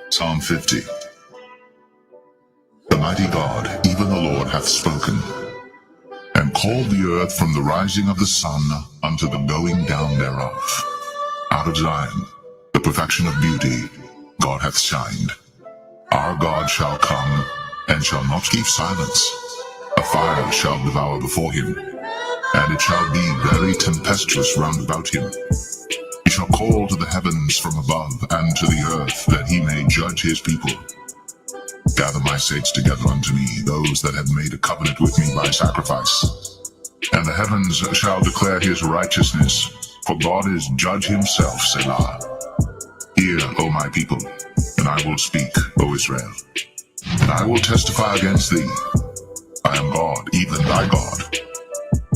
Psalm 50. The mighty God, even the Lord, hath spoken, and called the earth from the rising of the sun unto the going down thereof. Out of Zion, the perfection of beauty, God hath shined. Our God shall come, and shall not keep silence. A fire shall devour before him, and it shall be very tempestuous round about him. He shall call to the heavens from above, and to the earth, that he may judge his people. Gather my saints together unto me, those that have made a covenant with me by sacrifice. And the heavens shall declare his righteousness, for God is judge himself, Selah. Hear, O my people, and I will speak, O Israel. And I will testify against thee. I am God, even thy God.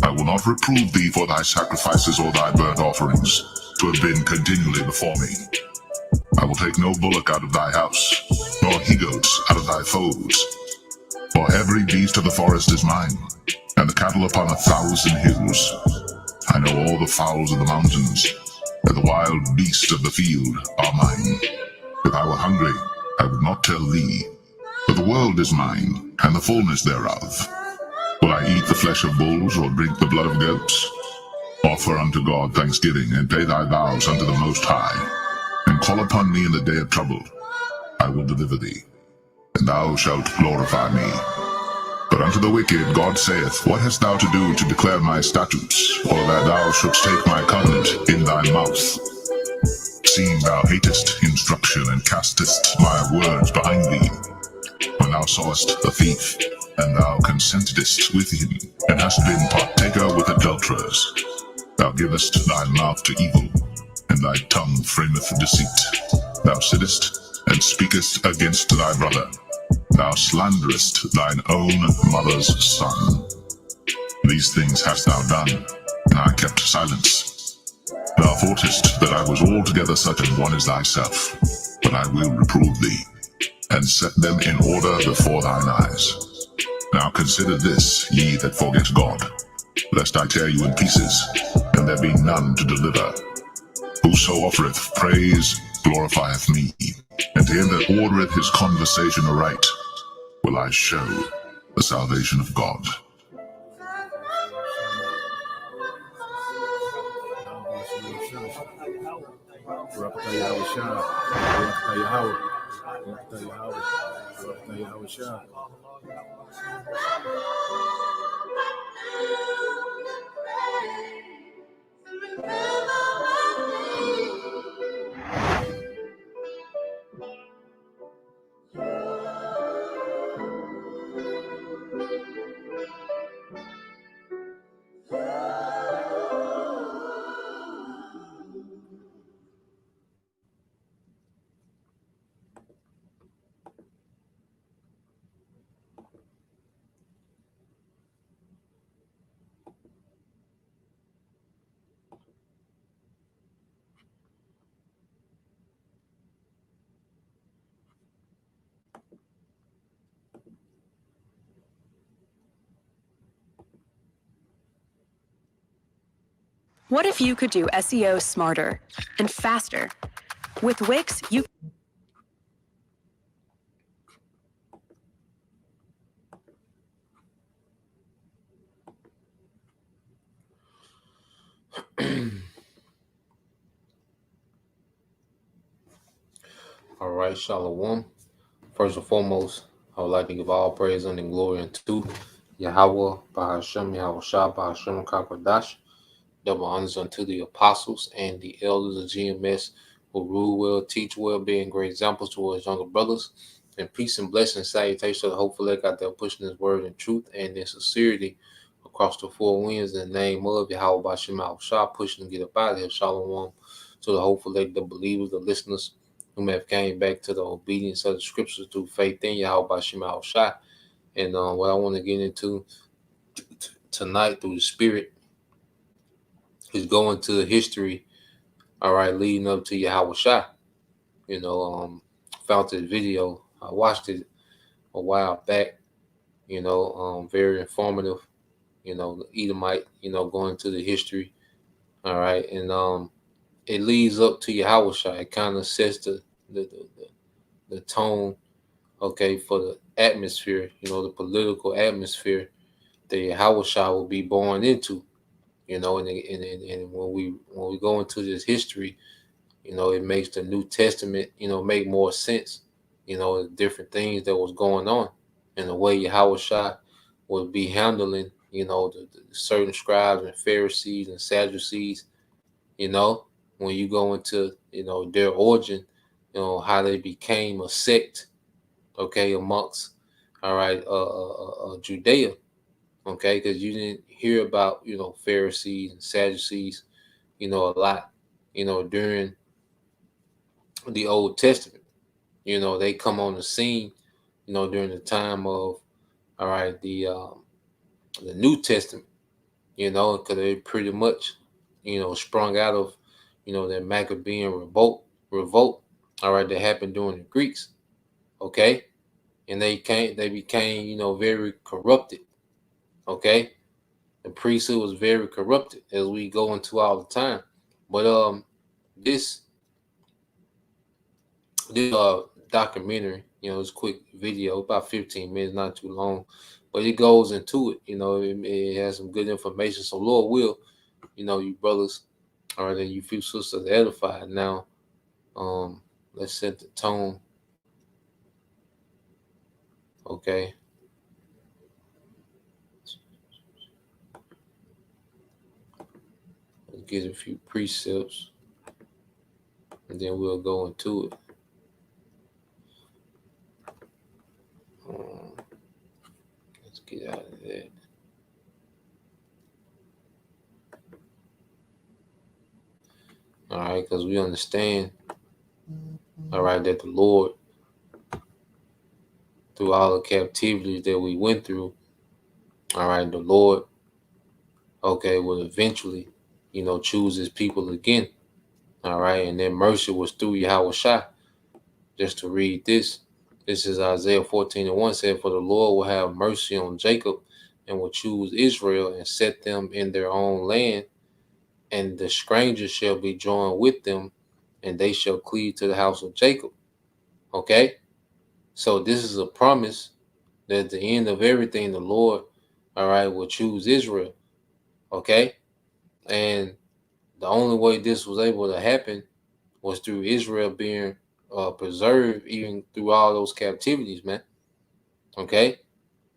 I will not reprove thee for thy sacrifices or thy burnt offerings, to have been continually before me. I will take no bullock out of thy house, nor he-goats out of thy folds. For every beast of the forest is mine, and the cattle upon 1,000 hills. I know all the fowls of the mountains, and the wild beasts of the field are mine. If I were hungry, I would not tell thee, but the world is mine, and the fullness thereof. Will I eat the flesh of bulls, or drink the blood of goats? Offer unto God thanksgiving, and pay thy vows unto the Most High. And call upon me in the day of trouble. I will deliver thee, and thou shalt glorify me. But unto the wicked God saith, What hast thou to do to declare my statutes, or that thou shouldst take my covenant in thy mouth? Seeing thou hatest instruction, and castest my words behind thee. When thou sawest a thief, and thou consentedst with him, and hast been partaker with adulterers, thou givest thy mouth to evil, and thy tongue frameth deceit. Thou sittest and speakest against thy brother. Thou slanderest thine own mother's son. These things hast thou done, and I kept silence. Thou thoughtest that I was altogether such an one as thyself, but I will reprove thee, and set them in order before thine eyes. Now consider this, ye that forget God, lest I tear you in pieces, and there be none to deliver. Whoso offereth praise glorifieth me, and to him that ordereth his conversation aright will I show the salvation of God. What if you could do SEO smarter and faster? With Wix, you... All right, Shalom. First and foremost, I would like to give all praise and glory unto Yahweh, Bahashem, Yahawashi, Bahashem, Kakwadash. Double honors unto the apostles and the elders of GMS who rule well, teach well, being great examples towards younger brothers. And peace and blessings, salutations to the hopeful elect out there pushing his word in truth and in sincerity across the four winds in the name of Yahweh, Bahashem, Yahawashi, pushing to get up out of here. Shalom to the hopeful elect, the believers, the listeners who may have came back to the obedience of the scriptures through faith in Yahweh Bashim Al-Shai. And what I want to get into tonight through the Spirit is going to history, all right, leading up to Yahweh Shai. Found this video, I watched it, a while back. Very informative. The Edomite. Going into the history. All right, and it leads up to YAHAWASHI. It kind of sets the tone, okay, for the atmosphere. The political atmosphere that YAHAWASHI will be born into. And when we go into this history, it makes the New Testament, make more sense. The different things that was going on, and the way Yahushua would be handling, the certain scribes and Pharisees and Sadducees. When you go into, their origin, how they became a sect, okay, amongst, all right, Judea, okay, because you didn't hear about, Pharisees and Sadducees, a lot, during the Old Testament. They come on the scene, during the time of, all right, the New Testament, because they pretty much, sprung out of, that Maccabean revolt, all right, that happened during the Greeks, okay, and they became, very corrupted, okay. The priesthood was very corrupted, as we go into all the time, but this this documentary, this quick video, about 15 minutes, not too long, but it goes into it. It has some good information. So Lord will, you brothers, all right, and you few sisters edified. Now, let's set the tone. Okay. Let's get a few precepts, and then we'll go into it. Let's get out of that. All right, because we understand, all right, that the Lord, through all the captivities that we went through, all right, the Lord, okay, will eventually, choose his people again. All right, and then mercy was through YAHAWASHI. Just to read this. This is Isaiah 14:1 said, "For the Lord will have mercy on Jacob and will choose Israel and set them in their own land, and the strangers shall be joined with them, and they shall cleave to the house of Jacob." Okay? So this is a promise that at the end of everything, the Lord, all right, will choose Israel. Okay? And the only way this was able to happen was through Israel being preserved even through all those captivities, man. Okay?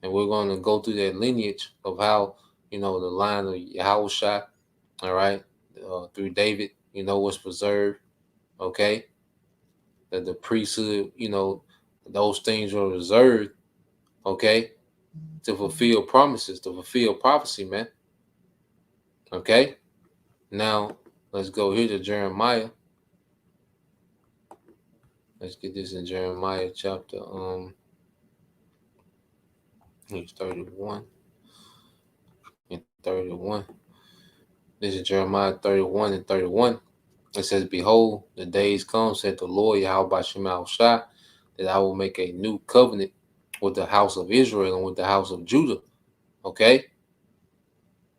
And we're going to go through that lineage of how, the line of Yahushua, all right, through David, was preserved. Okay? That the priesthood, those things were reserved, okay, to fulfill promises, to fulfill prophecy, man. Okay? Now, let's go here to Jeremiah. Let's get this in Jeremiah chapter 31 and 31. This is Jeremiah 31 and 31. It says, "Behold, the days come, said the Lord Yahweh Shai, that I will make a new covenant with the house of Israel and with the house of Judah." Okay?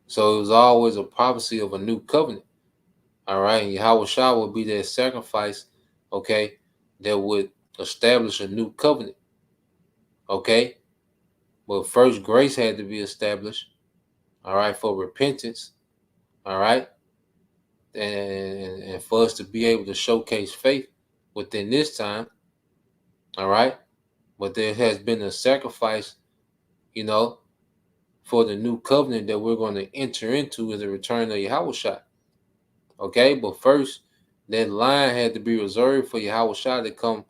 So it was always a prophecy of a new covenant. All right? And Yahweh Shai will be that sacrifice, okay, that would establish a new covenant. Okay? But first, grace had to be established, all right, for repentance, all right, and for us to be able to showcase faith within this time, all right. But there has been a sacrifice, for the new covenant that we're going to enter into as the return of Yahushua. Okay, but first, that line had to be reserved for Yahushua to come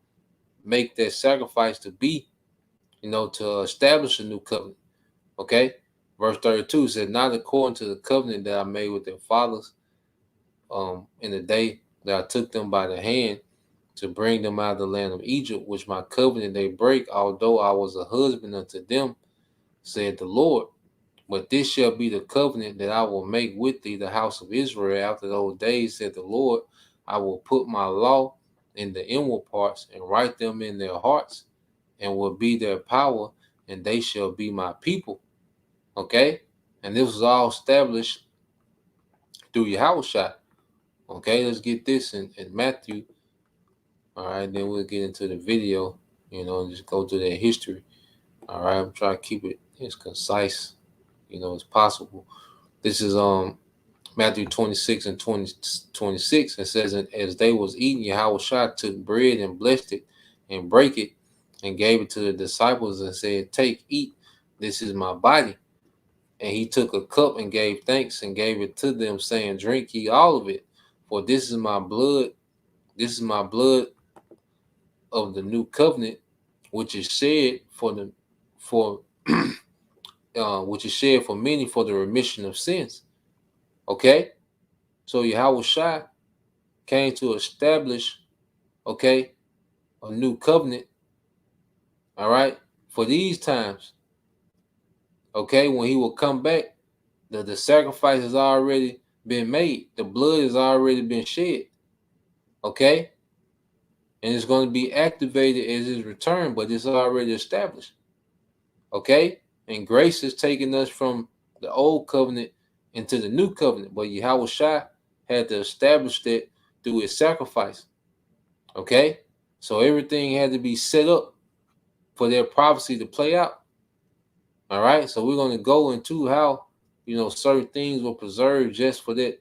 make that sacrifice to be, to establish a new covenant. Okay, verse 32 said, "Not according to the covenant that I made with their fathers, in the day that I took them by the hand to bring them out of the land of Egypt, which my covenant they break, although I was a husband unto them, said the Lord. But this shall be the covenant that I will make with thee, the house of Israel, after those days, said the Lord. I will put my law in the inward parts and write them in their hearts, and will be their power, and they shall be my people. Okay? And this was all established through YAHAWASHI. Okay, let's get this in Matthew. All right, then we'll get into the video, and just go through their history. All right, I'm trying to keep it as concise, as possible. This is Matthew 26 and 26. It says, "And as they was eating, Yahushua took bread and blessed it and brake it and gave it to the disciples and said, Take, eat, this is my body. And he took a cup and gave thanks and gave it to them, saying, Drink ye all of it, for this is my blood. This is my blood of the new covenant, which is shed which is shed for many for the remission of sins." Okay, so Yahweh came to establish, okay, a new covenant. All right, for these times. Okay, when he will come back, the sacrifice has already been made. The blood has already been shed. Okay, and it's going to be activated as his return, but it's already established. Okay, and grace is taking us from the old covenant into the new covenant, but Yahweh had to establish that through his sacrifice. Okay, so everything had to be set up for their prophecy to play out. All right, so we're going to go into how certain things were preserved just for that.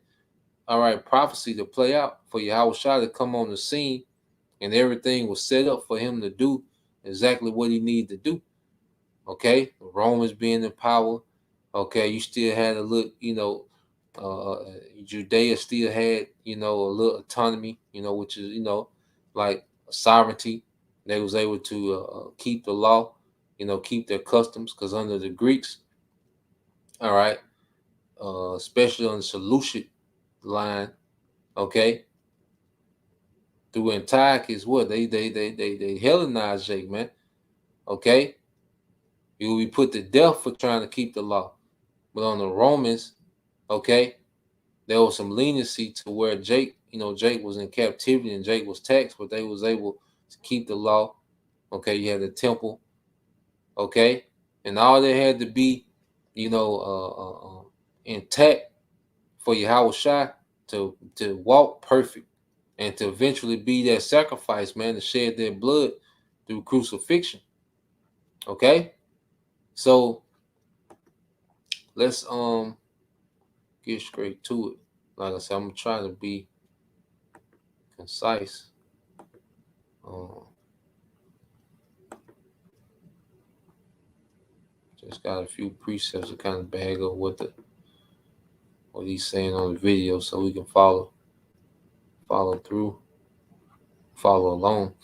All right, prophecy to play out, for Yahweh to come on the scene, and everything was set up for him to do exactly what he needed to do. Okay, the Romans being in power. Okay, you still had a little, Judea still had, a little autonomy, which is, like sovereignty. They was able to keep the law, keep their customs, because under the Greeks, all right, especially on the Seleucid line, okay, through Antiochus, what they Hellenized Jake, man. Okay, you will be put to death for trying to keep the law. But on the Romans, okay, there was some leniency to where Jake was in captivity and Jake was taxed, but they was able to keep the law. Okay, you had the temple, okay, and all they had to be, intact for Yahweh to walk perfect and to eventually be that sacrifice, man, to shed their blood through crucifixion. Okay, so let's get straight to it. Like I said, I'm trying to be concise. Just got a few precepts to kind of bag up what he's saying on the video, so we can follow through, follow along.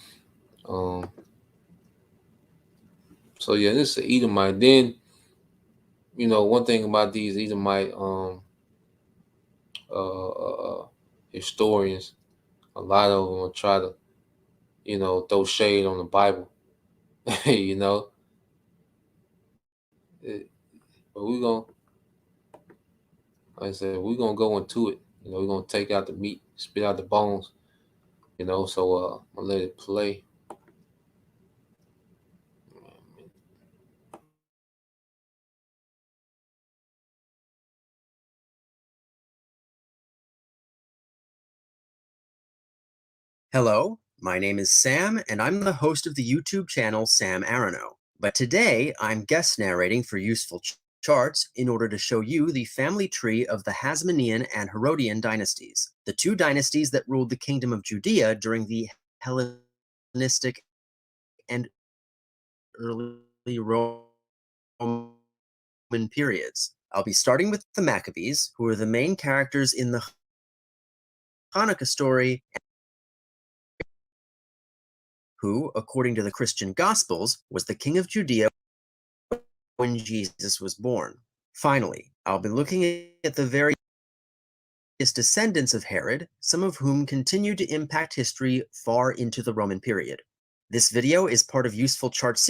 So yeah, this is an Edomite. Then, one thing about these Edomite historians, a lot of them will try to, throw shade on the Bible, but we're gonna, like I said, we're gonna go into it. We're gonna take out the meat, spit out the bones. So I'll let it play. Hello, my name is Sam, and I'm the host of the YouTube channel Sam Arano. But today, I'm guest narrating for Useful Charts in order to show you the family tree of the Hasmonean and Herodian dynasties, the two dynasties that ruled the kingdom of Judea during the Hellenistic and early Roman periods. I'll be starting with the Maccabees, who are the main characters in the Hanukkah story, who, according to the Christian Gospels, was the king of Judea when Jesus was born. Finally, I'll be looking at the various descendants of Herod, some of whom continue to impact history far into the Roman period. This video is part of Useful Charts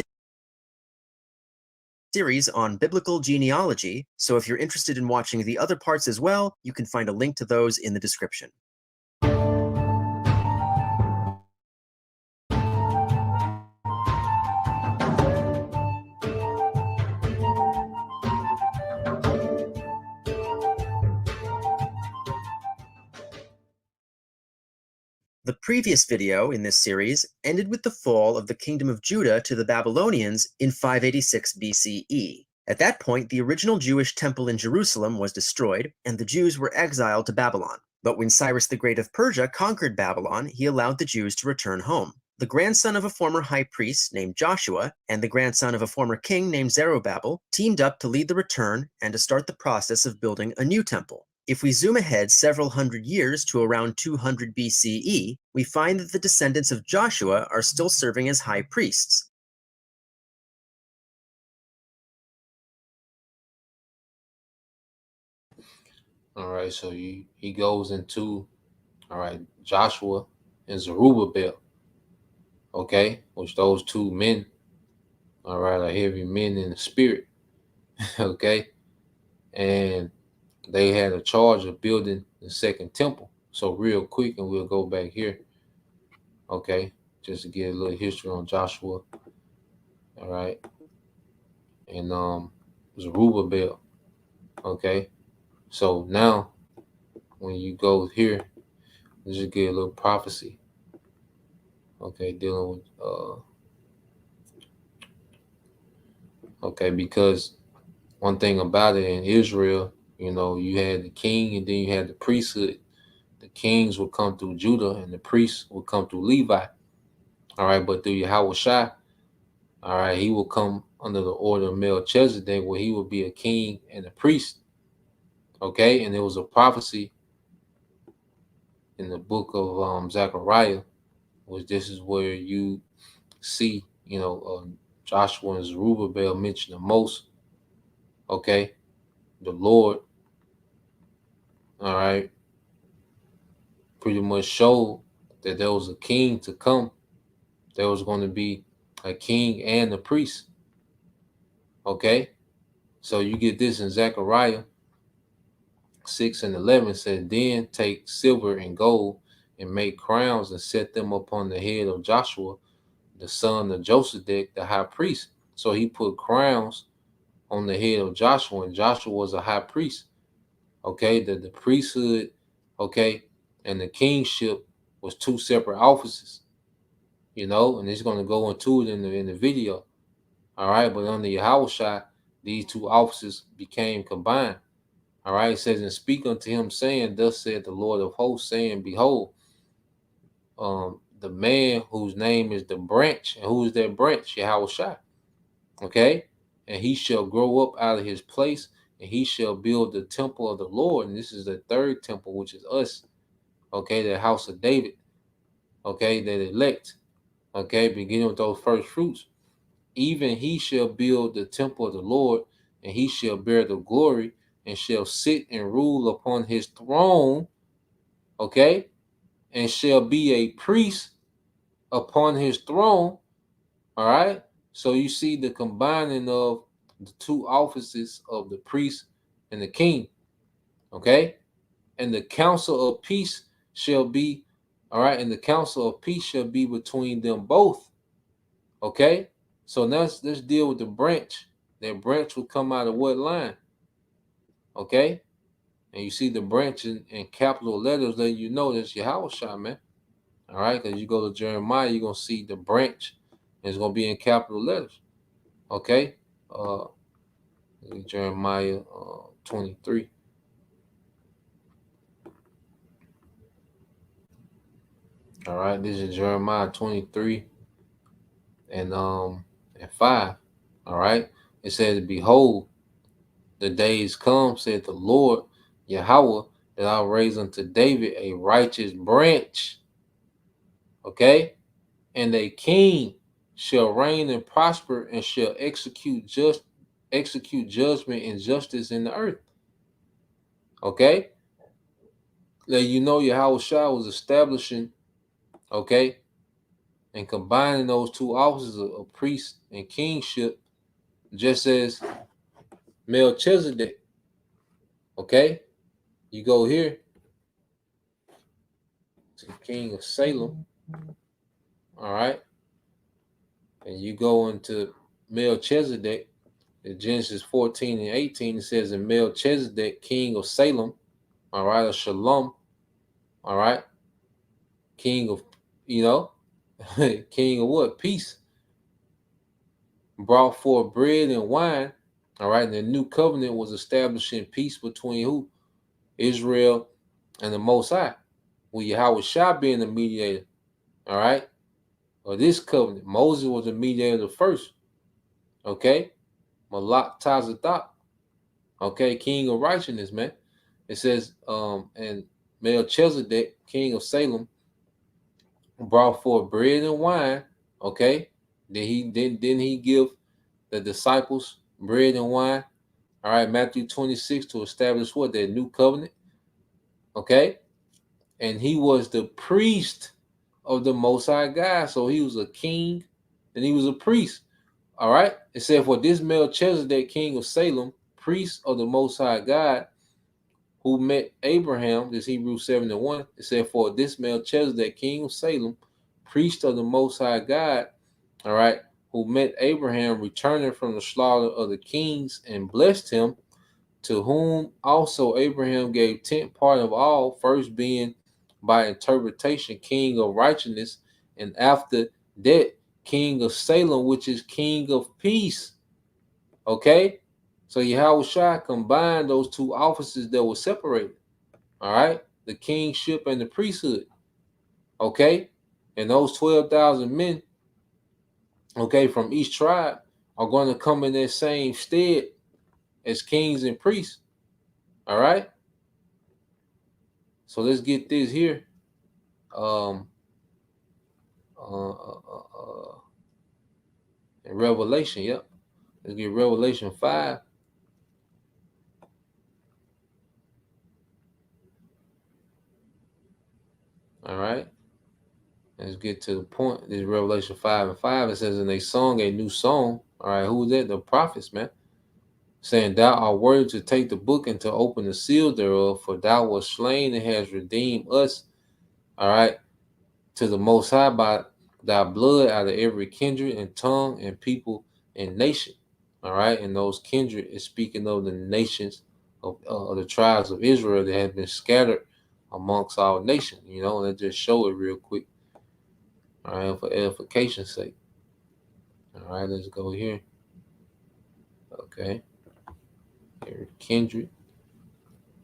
series on biblical genealogy, so if you're interested in watching the other parts as well, you can find a link to those in the description. The previous video in this series ended with the fall of the kingdom of Judah to the Babylonians in 586 BCE. At that point, the original Jewish temple in Jerusalem was destroyed, and the Jews were exiled to Babylon. But when Cyrus the Great of Persia conquered Babylon, he allowed the Jews to return home. The grandson of a former high priest named Joshua and the grandson of a former king named Zerubbabel teamed up to lead the return and to start the process of building a new temple. If we zoom ahead several hundred years to around 200 BCE, we find that the descendants of Joshua are still serving as high priests. All right, so he goes into, all right, Joshua and Zerubbabel, okay, which those two men, all right, are heavy men in the spirit, okay, and they had a charge of building the second temple. So real quick, and we'll go back here, okay, just to get a little history on Joshua, all right, and Zerubbabel, okay. So now, when you go here, let's just get a little prophecy, okay, dealing with okay, because one thing about it in Israel, you know, you had the king and then you had the priesthood. The kings would come through Judah and the priests would come through Levi. All right, but through YAHAWASHI, all right, he will come under the order of Melchizedek, where he will be a king and a priest. Okay, and there was a prophecy in the book of Zechariah, which this is where you see, you know, Joshua and Zerubbabel mentioned the most. Okay, the Lord, all right, pretty much showed that there was a king to come. There was going to be a king and a priest. Okay, so you get this in Zechariah 6:11 said, then take silver and gold and make crowns and set them upon the head of Joshua, the son of Josedek, the high priest. So he put crowns on the head of Joshua, and Joshua was a high priest. Okay, the priesthood, okay, and the kingship was two separate offices, you know, and it's going to go into it in the video. All right, but under YAHAWASHI, these two offices became combined. All right, it says, and speak unto him, saying, thus said the Lord of hosts, saying, behold, the man whose name is the branch, and who is that branch? YAHAWASHI. Okay, and he shall grow up out of his place, and he shall build the temple of the Lord. And this is the third temple, which is us. Okay, the house of David. Okay, that elect. Okay, beginning with those first fruits. Even he shall build the temple of the Lord, and he shall bear the glory, and shall sit and rule upon his throne, okay, and shall be a priest upon his throne. All right. So you see the combining of the two offices of the priest and the king, okay, and the council of peace shall be, all right, and the council of peace shall be between them both, okay. So now let's deal with the branch. That branch will come out of what line? Okay. And you see the branch in capital letters, letting you know that's YAHAWASHI, man. All right. Because you go to Jeremiah, you're going to see the branch. And it's going to be in capital letters. Okay. Jeremiah 23. All right. This is Jeremiah 23 and 5. All right. It says, behold, the days come, said the Lord Yahweh, that I'll raise unto David a righteous branch, okay, and a king shall reign and prosper, and shall execute judgment and justice in the earth. Okay, let you know Yahawashi was establishing, okay, and combining those two offices of priest and kingship, just as Melchizedek. Okay, you go here to the king of Salem, all right, and you go into Melchizedek. In Genesis 14 and 18, it says, in Melchizedek, king of Salem, all right, of Shalom, all right, king of, king of what? Peace. Brought forth bread and wine. All right. And the new covenant was establishing peace between who? Israel and the Most High. With YAHAWASHI being the mediator. All right. Or this covenant. Moses was the mediator first. Okay. Malak Tazadak. Okay. King of righteousness, man. It says, and Melchizedek, king of Salem, brought forth bread and wine. Okay. Didn't he give the disciples bread and wine? All right, Matthew 26 to establish what? That new covenant. Okay. And he was the priest of the Most High God. So he was a king and he was a priest. All right. It said, for this Melchizedek, king of Salem, priest of the Most High God, who met Abraham, this Hebrews 7:1. It said, for this Melchizedek, king of Salem, priest of the Most High God, all right, who met Abraham returning from the slaughter of the kings and blessed him, to whom also Abraham gave 10th part of all, first being by interpretation king of righteousness, and after that king of Salem, which is king of peace. Okay? So YAHAWASHI combined those two offices that were separated. All right? The kingship and the priesthood. Okay? And those 12,000 men, okay, from each tribe are going to come in that same stead as kings and priests. All right? So let's get this here. In Revelation, yep. Let's get Revelation 5. All right. Let's get to the point. This is Revelation 5:5. It says, and they sung a new song. All right, who was that? The prophets, man. Saying, thou art worthy to take the book and to open the seal thereof, for thou wast slain and hast redeemed us, all right, to the Most High by thy blood out of every kindred and tongue and people and nation. All right, and those kindred is speaking of the nations of the tribes of Israel that have been scattered amongst all nations. Let's just show it real quick. All right, for edification's sake. All right, let's go here. Okay, here, kindred.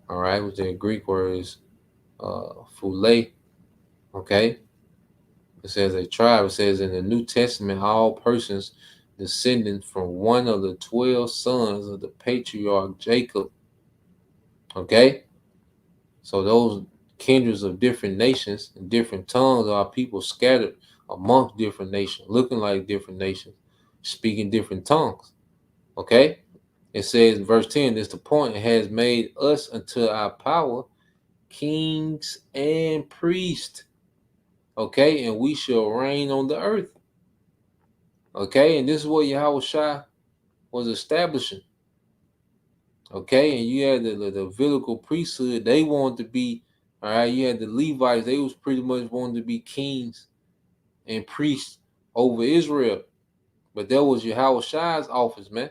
All right, which the Greek word is phule. Okay, it says a tribe. It says in the New Testament, all persons descending from one of the 12 sons of the patriarch Jacob. Okay, so those kindreds of different nations and different tongues are people scattered amongst different nations, looking like different nations, speaking different tongues. Okay, it says in verse 10, this the point, it has made us unto our power kings and priests. Okay, and we shall reign on the earth. Okay, and this is what YAHAWASHI was establishing. Okay, and you had the Levitical priesthood. They wanted to be, all right, you had the Levites. They was pretty much wanted to be kings and priests over Israel. But that was YAHAWASHI's office, man.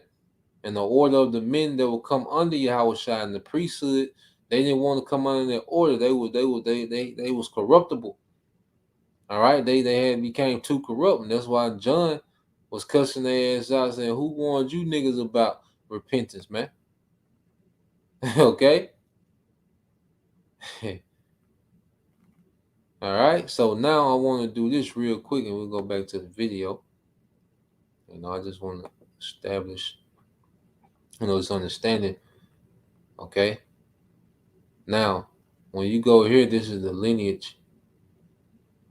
And the order of the men that would come under YAHAWASHI and the priesthood, they didn't want to come under their order. They was corruptible. All right, they had became too corrupt, and that's why John was cussing their ass out, saying, "Who warned you niggas about repentance, man?" Okay. All right. So now I want to do this real quick, and we'll go back to the video. I just want to establish, this understanding. Okay. Now, when you go here, this is the lineage.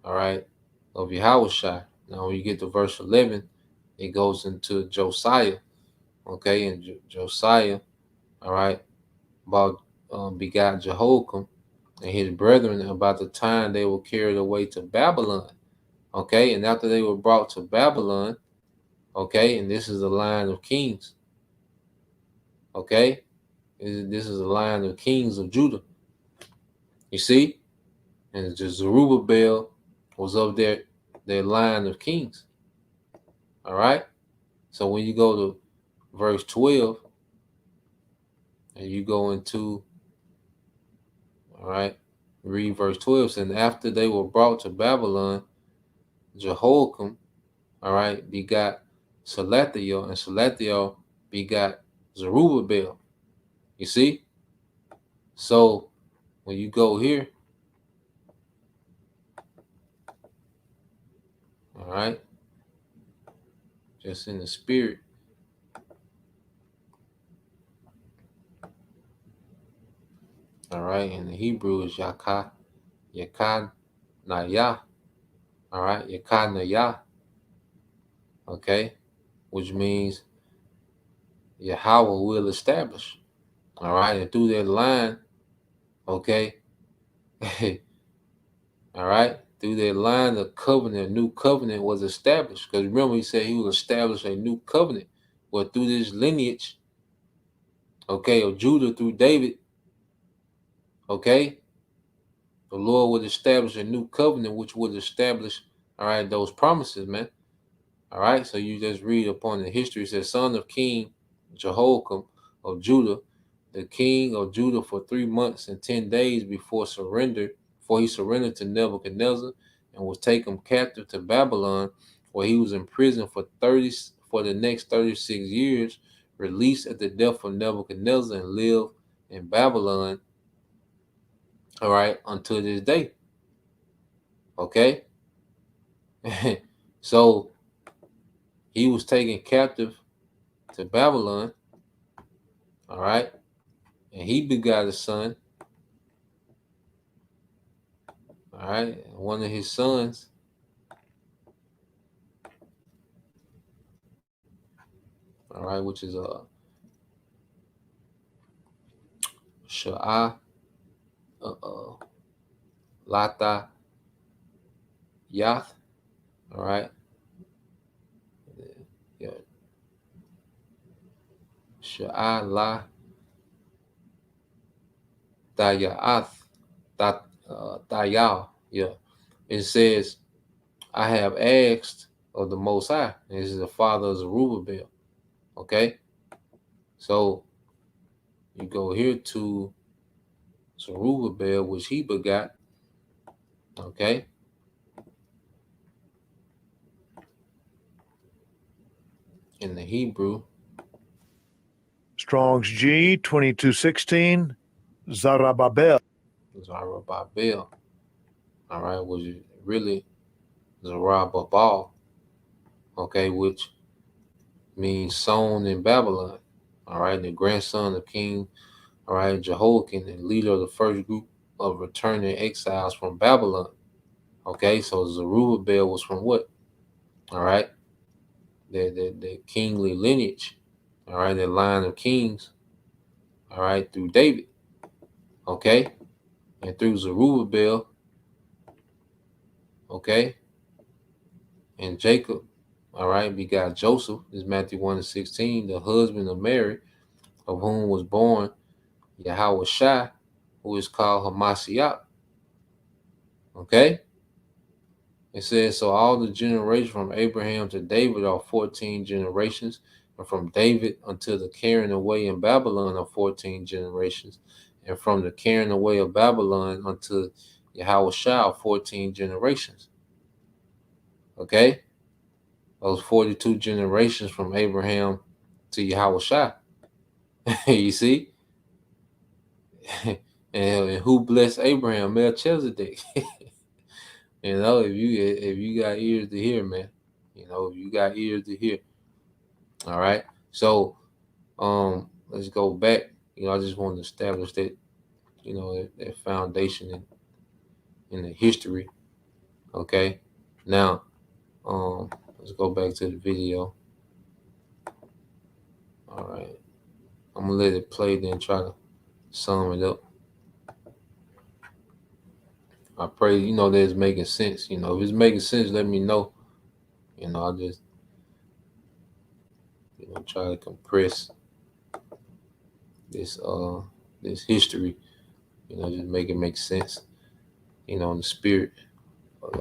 All right, of YAHAWASHI. Now, when you get to verse 11, it goes into Josiah. Okay, and Josiah, all right, about begot Jehoiakim and his brethren about the time they were carried away to Babylon. Okay, and after they were brought to Babylon, okay, and this is the line of kings. Okay, this is the line of kings of Judah. You see, and just Zerubbabel was of their line of kings. All right, so when you go to verse 12 and you go into, all right, Read verse 12. Says, and after they were brought to Babylon, Jehoiakim, all right, begot Salathiel, and Salathiel begot Zerubbabel. You see? So when you go here, all right, just in the spirit, all right, in the Hebrew is Yakanayah, all right, Yakanayah, okay, which means Yahweh will establish, all right, and through that line, okay, all right, through that line, the covenant, new covenant was established. Because remember, he said he will establish a new covenant. Well, through this lineage, okay, of Judah through David, okay, the Lord would establish a new covenant, which would establish, all right, those promises, man. All right, so you just read upon the history. It says, son of King Jehoiakim of Judah, the king of Judah for 3 months and 10 days before he surrendered to Nebuchadnezzar and was taken captive to Babylon, where he was imprisoned for the next 36 years, released at the death of Nebuchadnezzar, and lived in Babylon, all right, until this day. Okay? So he was taken captive to Babylon, all right, and he begot a son, all right, and one of his sons, all right, which is Sha'ah, Lata, Yath, all right, yeah, Sha'ah, La, Dayaath, Dayal, yeah. It says, I have asked of the Most High, and this is the father of Zerubbabel, okay? So you go here to Zerubbabel, which he begot, okay? In the Hebrew, Strong's G 2216, Zarababel. Zerubbabel, all right, which is really Zerubbabel, okay, which means sown in Babylon, all right, the grandson of King, all right, Jehoiakim, and leader of the first group of returning exiles from Babylon, okay, so Zerubbabel was from what, all right, the kingly lineage, all right, the line of kings, all right, through David, okay, and through Zerubbabel, okay, and Jacob, all right, begot Joseph, this is Matthew 1:16, the husband of Mary, of whom was born YAHAWASHI, who is called Hamashiach, okay. It says, so all the generations from Abraham to David are 14 generations, and from David until the carrying away in Babylon are 14 generations, and from the carrying away of Babylon unto Yahawashi are 14 generations. Okay? Those 42 generations from Abraham to Yahawashi. You see? and who blessed Abraham? Melchizedek. You know, if you got ears to hear, man. You know, if you got ears to hear. All right. So let's go back. You know, I just want to establish that, you know, that foundation in the history. Okay. Now, let's go back to the video. All right. I'm gonna let it play, then try to sum it up. I pray, you know, that it's making sense. You know, if it's making sense, let me know. You know, I just, you know, try to compress this history. You know, just make it make sense. You know, in the spirit. But,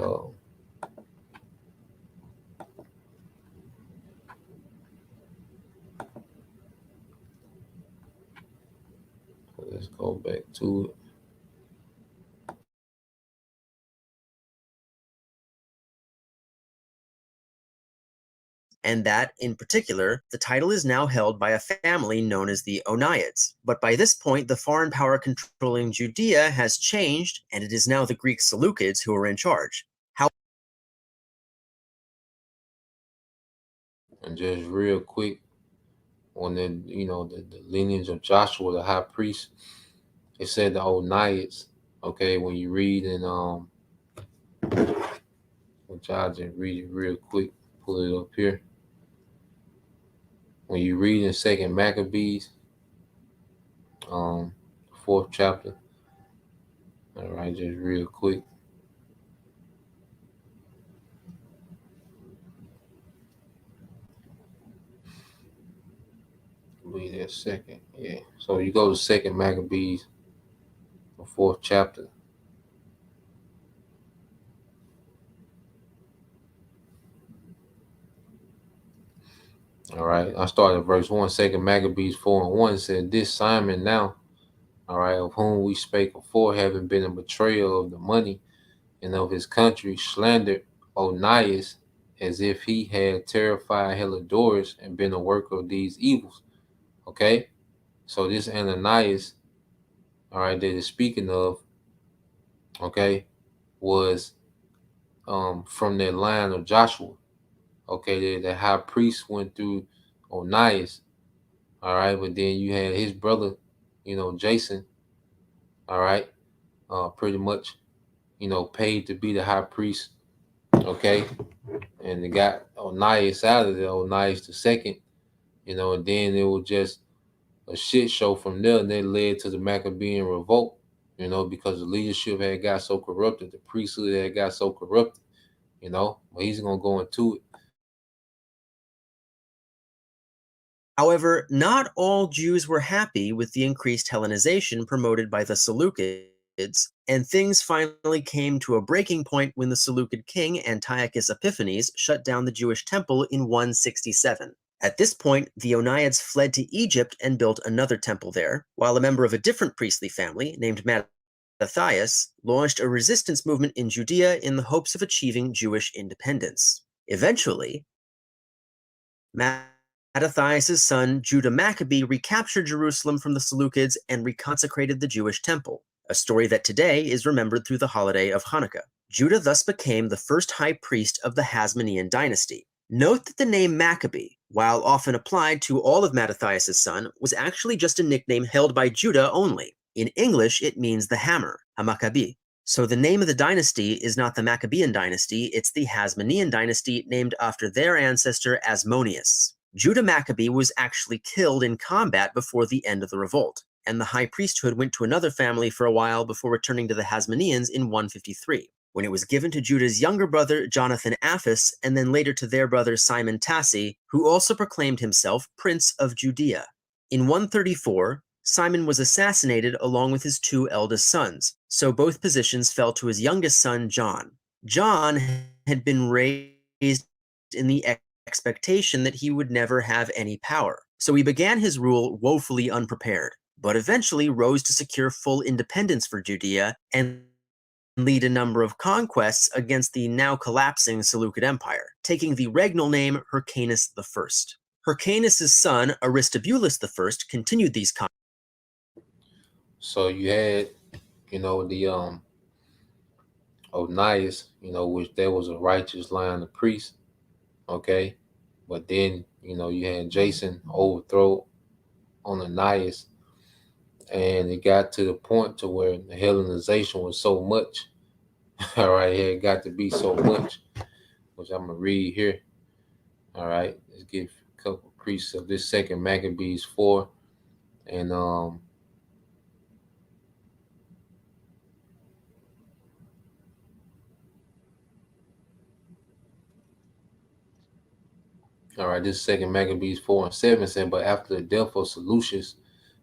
let's go back to it. and that, in particular, the title is now held by a family known as the Oniads. But by this point, the foreign power controlling Judea has changed, and it is now the Greek Seleucids who are in charge. And just real quick, on the lineage of Joshua the high priest, it said the Oniads. Okay, when you read in which I'll just read it real quick, pull it up here. When you read in 2nd Maccabees, 4th chapter. All right, just real quick. Read that second. Yeah. So you go to 2nd Maccabees, the 4th chapter. All right. I started at verse 1. 2nd Maccabees 4:1 said, "This Simon now, all right, of whom we spake before, having been a betrayer of the money and of his country, slandered Onias as if he had terrified Helidorus and been a worker of these evils." Okay. So this Ananias, all right, that is speaking of, okay, was from that line of Joshua. Okay, the high priest went through Onias, all right, but then you had his brother, Jason, all right, pretty much, paid to be the high priest, okay, and they got Onias out of there, Onias the second, and then it was just a shit show from there, and that led to the Maccabean revolt, because the leadership had got so corrupted, the priesthood had got so corrupted, but he's gonna go into it. However, not all Jews were happy with the increased Hellenization promoted by the Seleucids, and things finally came to a breaking point when the Seleucid king Antiochus Epiphanes shut down the Jewish temple in 167. At this point, the Oniads fled to Egypt and built another temple there, while a member of a different priestly family, named Mattathias, launched a resistance movement in Judea in the hopes of achieving Jewish independence. Eventually, Mattathias' son, Judah Maccabee, recaptured Jerusalem from the Seleucids and reconsecrated the Jewish temple, a story that today is remembered through the holiday of Hanukkah. Judah thus became the first high priest of the Hasmonean dynasty. Note that the name Maccabee, while often applied to all of Mattathias' son, was actually just a nickname held by Judah only. In English, it means the hammer, Hamaccabi. So the name of the dynasty is not the Maccabean dynasty, it's the Hasmonean dynasty named after their ancestor Asmoneus. Judah Maccabee was actually killed in combat before the end of the revolt, and the high priesthood went to another family for a while before returning to the Hasmoneans in 153, when it was given to Judah's younger brother Jonathan Aphus, and then later to their brother Simon Tassi, who also proclaimed himself Prince of Judea. In 134, Simon was assassinated along with his two eldest sons, so both positions fell to his youngest son John. John had been raised in the expectation that he would never have any power, so he began his rule woefully unprepared, but eventually rose to secure full independence for Judea and lead a number of conquests against the now collapsing Seleucid Empire, taking the regnal name Hyrcanus I. Hyrcanus' son Aristobulus I continued these conquests. So you had, the Onias, which there was a righteous line of priests, okay, but then you had Jason overthrow on Onias, and it got to the point to where the Hellenization was so much. All right, it got to be so much, which I'm gonna read here. All right, let's give a couple of priests of this 2nd Maccabees 4, and all right, this 2nd Maccabees 4:7 said, "But after the death of Seleucus,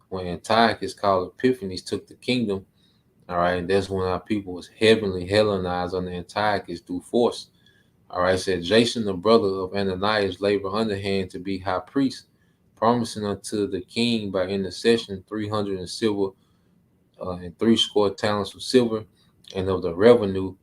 when Antiochus called Epiphanes took the kingdom, all right, that's when our people was heavily Hellenized under Antiochus through force. All right, said Jason, the brother of Ananias, labored underhand to be high priest, promising unto the king by intercession 300 in silver and 60 talents of silver, and of the revenue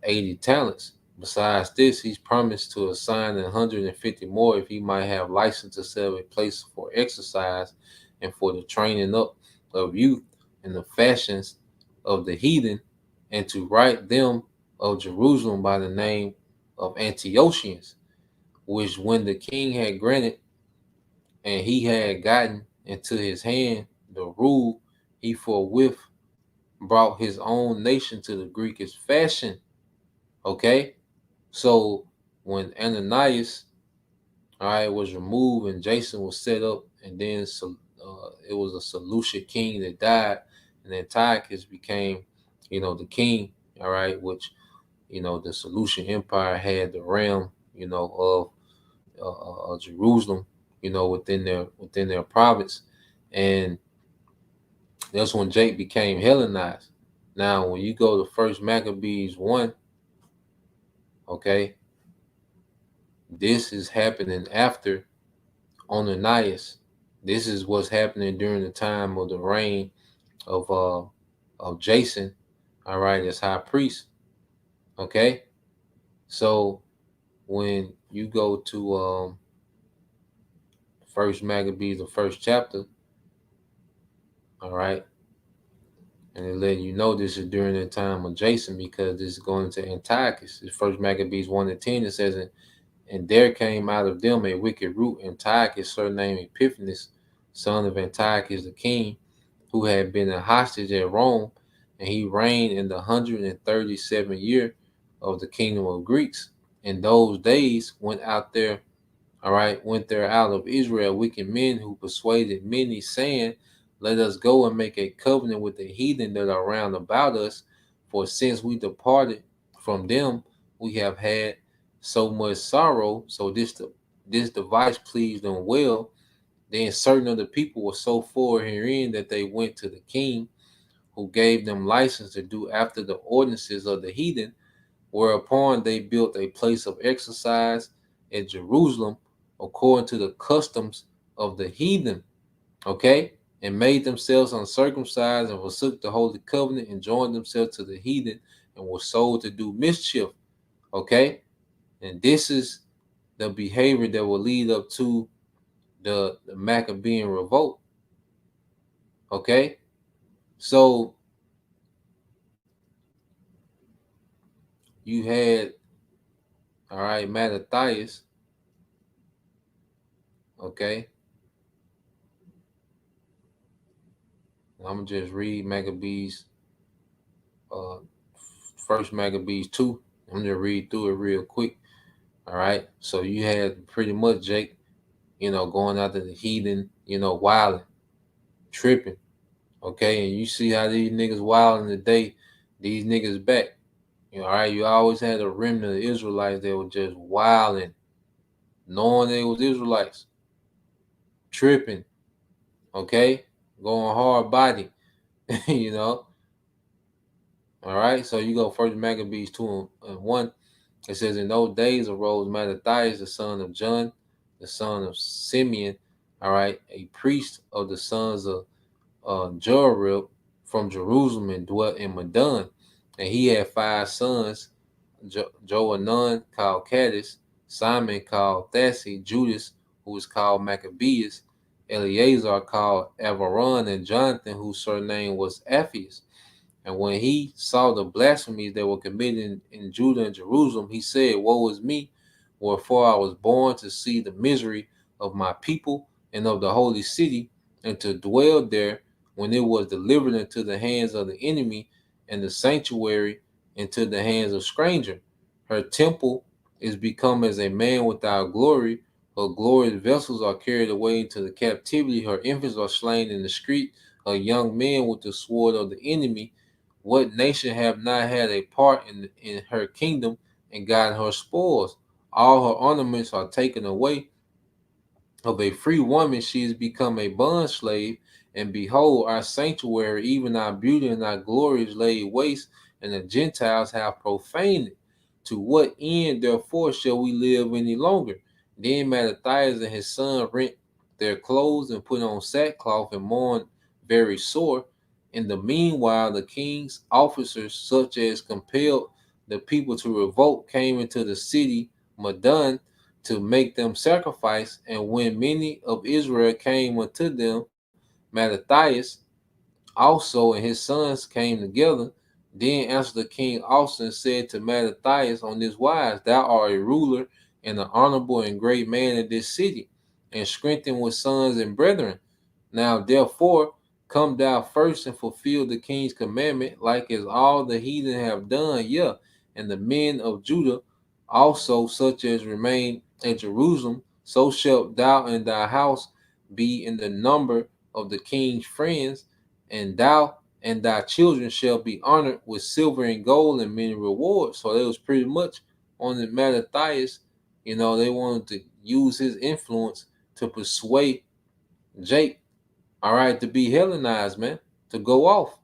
80 talents. Besides this, he's promised to assign 150 more if he might have license to set up a place for exercise and for the training up of youth in the fashions of the heathen, and to write them of Jerusalem by the name of Antiochians, which when the king had granted and he had gotten into his hand the rule, he forthwith brought his own nation to the Greekish fashion. Okay? So when Ananias, all right, was removed and Jason was set up, and then it was a Seleucid king that died, and Antiochus became, the king, all right, which, the Seleucid Empire had the realm, of Jerusalem, within their province, and that's when Jake became Hellenized. Now, when you go to First Maccabees 1, okay, this is happening after Ananias. This is what's happening during the time of the reign of Jason, all right, as high priest. Okay, so when you go to First Maccabees, the first chapter, all right, and it letting you know this is during the time of Jason, because this is going into Antiochus. It's First Maccabees 1:10. It says, and there came out of them a wicked root, Antiochus, surnamed Epiphanes, son of Antiochus the king, who had been a hostage at Rome, and he reigned in the 137th year of the kingdom of Greeks. In those days went there out of Israel wicked men who persuaded many, saying, let us go and make a covenant with the heathen that are round about us, for since we departed from them, we have had so much sorrow. So this device pleased them well. Then certain of the people were so forward herein that they went to the king, who gave them license to do after the ordinances of the heathen, whereupon they built a place of exercise at Jerusalem according to the customs of the heathen, okay, and made themselves uncircumcised and forsook the holy covenant and joined themselves to the heathen and were sold to do mischief, okay. And this is the behavior that will lead up to the Maccabean revolt, okay. So you had, all right, Mattathias, okay. I'm gonna just read Maccabees, First Maccabees 2. I'm gonna read through it real quick. All right. So you had pretty much Jake, going after the heathen, wilding, tripping. Okay, and you see how these niggas wilding today. These niggas back. All right. You always had a remnant of Israelites that were just wilding, knowing they was Israelites, tripping. Okay, going hard body. you know. All right. So you go First Maccabees 2:1. It says, in those days arose Mattathias, the son of John, the son of Simeon, all right, a priest of the sons of Jorib from Jerusalem, and dwelt in Madon. And he had 5 sons, Joanan called Cadiz, Simon called Thassi, Judas, who was called Maccabeus, Eleazar called Avaron, and Jonathan, whose surname was Appius. And when he saw the blasphemies that were committed in Judah and Jerusalem, he said, woe is me, wherefore I was born to see the misery of my people and of the holy city, and to dwell there when it was delivered into the hands of the enemy, and the sanctuary into the hands of stranger. Her temple is become as a man without glory. Her glorious vessels are carried away into the captivity. Her infants are slain in the street. Her young men with the sword of the enemy. What nation have not had a part in her kingdom and gotten her spoils? All her ornaments are taken away. Of a free woman she has become a bond slave. And behold, our sanctuary, even our beauty and our glory is laid waste, and the Gentiles have profaned it. To what end, therefore, shall we live any longer? Then Mattathias and his son rent their clothes and put on sackcloth and mourn very sore. In the meanwhile, the king's officers, such as compelled the people to revolt came into the city Madon to make them sacrifice. And when many of Israel came unto them, Mattathias also and his sons came together. Then answered the king also and said to Mattathias on this wise, Thou art a ruler and an honorable and great man in this city, and strengthened with sons and brethren. Now therefore come thou first and fulfill the king's commandment, like as all the heathen have done, and the men of Judah also, such as remain at Jerusalem, so shalt thou and thy house be in the number of the king's friends, and thou and thy children shall be honored with silver and gold and many rewards. So it was pretty much on the Mattathias, they wanted to use his influence to persuade Jake, all right, to be Hellenized, man, to go off.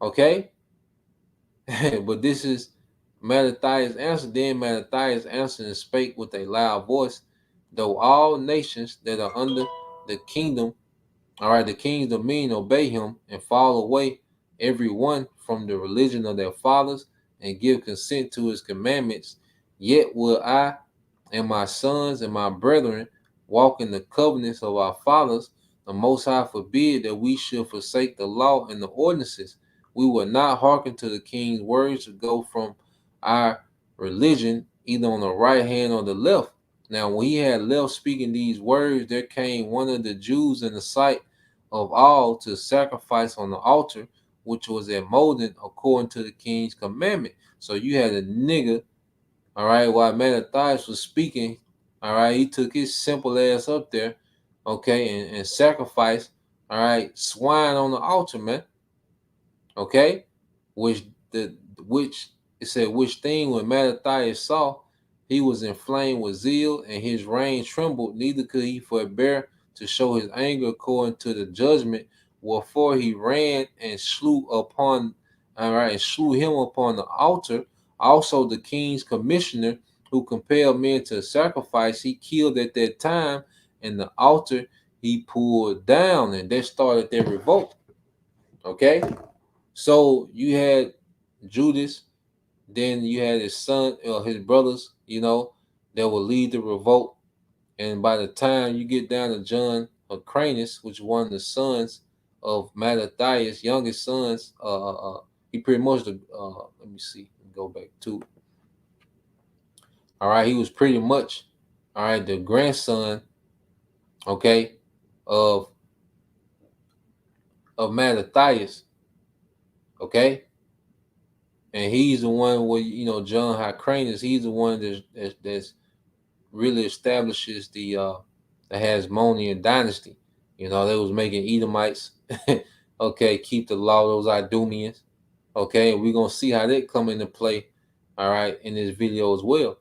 Okay? But this is Mattathias' answer. Then Mattathias answered and spake with a loud voice, though all nations that are under the kingdom, all right, the king's dominion obey him and fall away every one from the religion of their fathers and give consent to his commandments, yet will I and my sons and my brethren walk in the covenants of our fathers. The Most High forbid that we should forsake the law and the ordinances. We will not hearken to the king's words to go from our religion, either on the right hand or the left. Now, when he had left speaking these words, there came one of the Jews in the sight of all to sacrifice on the altar, which was at Molden according to the king's commandment. So you had a nigga, all right, while Mattathias was speaking, all right, he took his simple ass up there, okay, and sacrificed, all right, swine on the altar, man. Okay, which it said which thing when Mattathias saw, he was inflamed with zeal, and his rein trembled, neither could he forbear to show his anger according to the judgment, wherefore he ran and slew him upon the altar. Also the king's commissioner, who compelled men to sacrifice, he killed at that time, and the altar he pulled down, and that started their revolt. Okay, so you had Judas, then you had his son or his brothers, that will lead the revolt. And by the time you get down to John Cranus, which was one of the sons of Mattathias, youngest sons, he pretty much let me see, go back to it. All right, he was pretty much, all right, the grandson, okay, of Mattathias, okay, and he's the one where John Hyrcanus, he's the one that's really establishes the Hasmonean dynasty. They was making Edomites, okay, keep the law, those Idumeans, okay, and we're gonna see how that come into play, all right, in this video as well.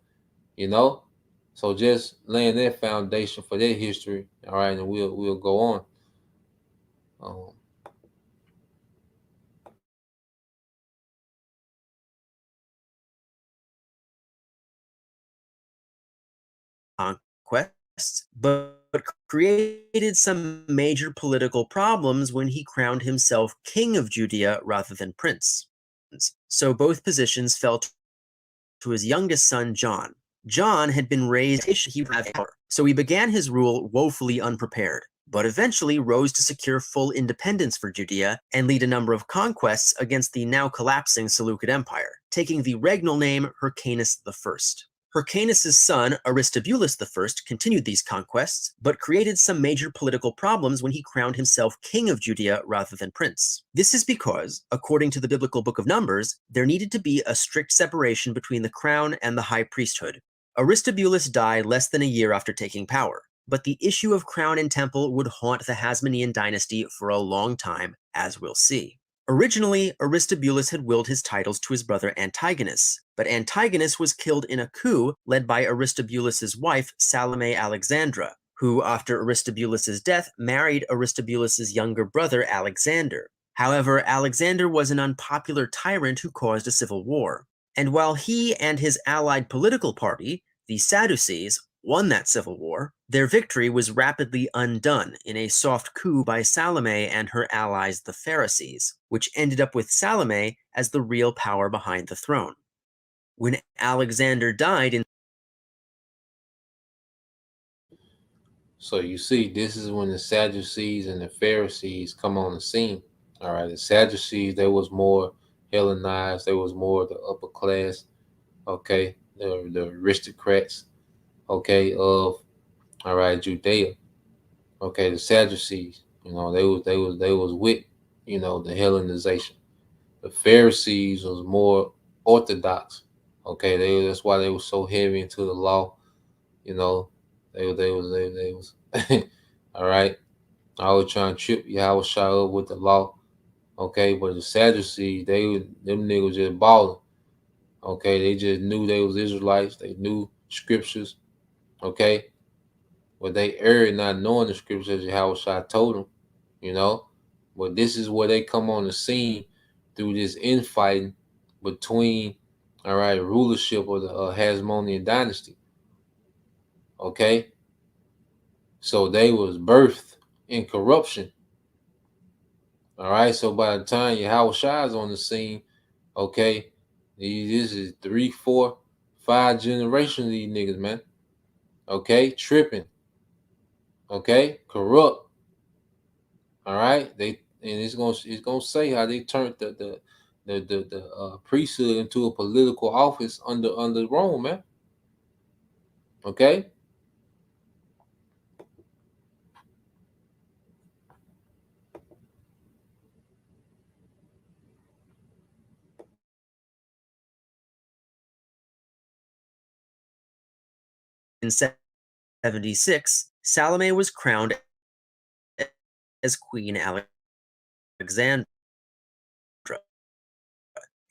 So just laying that foundation for that history, all right, and we'll go on. Conquests, but created some major political problems when he crowned himself king of Judea rather than prince. So both positions fell to his youngest son, John. John had been raised he would have power, so he began his rule woefully unprepared, but eventually rose to secure full independence for Judea and lead a number of conquests against the now collapsing Seleucid Empire, taking the regnal name Hyrcanus I. Hyrcanus' son, Aristobulus I, continued these conquests, but created some major political problems when he crowned himself king of Judea rather than prince. This is because, according to the biblical book of Numbers, there needed to be a strict separation between the crown and the high priesthood. Aristobulus died less than a year after taking power, but the issue of crown and temple would haunt the Hasmonean dynasty for a long time, as we'll see. Originally, Aristobulus had willed his titles to his brother Antigonus, but Antigonus was killed in a coup led by Aristobulus's wife, Salome Alexandra, who, after Aristobulus's death, married Aristobulus's younger brother, Alexander. However, Alexander was an unpopular tyrant who caused a civil war. And while he and his allied political party, the Sadducees, won that civil war, their victory was rapidly undone in a soft coup by Salome and her allies, the Pharisees, which ended up with Salome as the real power behind the throne. When Alexander died in So you see, this is when the Sadducees and the Pharisees come on the scene. All right, the Sadducees, they was more Hellenized, they was more the upper class, okay, the aristocrats, okay, of all right, Judea. Okay, the Sadducees, they was with, the Hellenization. The Pharisees was more orthodox. Okay, that's why they were so heavy into the law. You know, they was all right. I was trying to trip Yahawashi up with the law. Okay, but the Sadducees, them niggas just balling. Okay, they just knew they was Israelites. They knew scriptures. Okay, but they erred not knowing the scriptures as Yahawashi told them. You know, but this is where they come on the scene through this infighting between, all right, rulership of the Hasmonean dynasty. Okay, so they was birthed in corruption. All right, so by the time Yahawashi is on the scene, okay, this is 3, 4, 5 generations of these niggas, man. Okay, tripping. Okay, corrupt. All right, it's gonna say how they turned the priesthood into a political office under Rome, man. Okay, in 76, Salome was crowned as Queen Alexandra,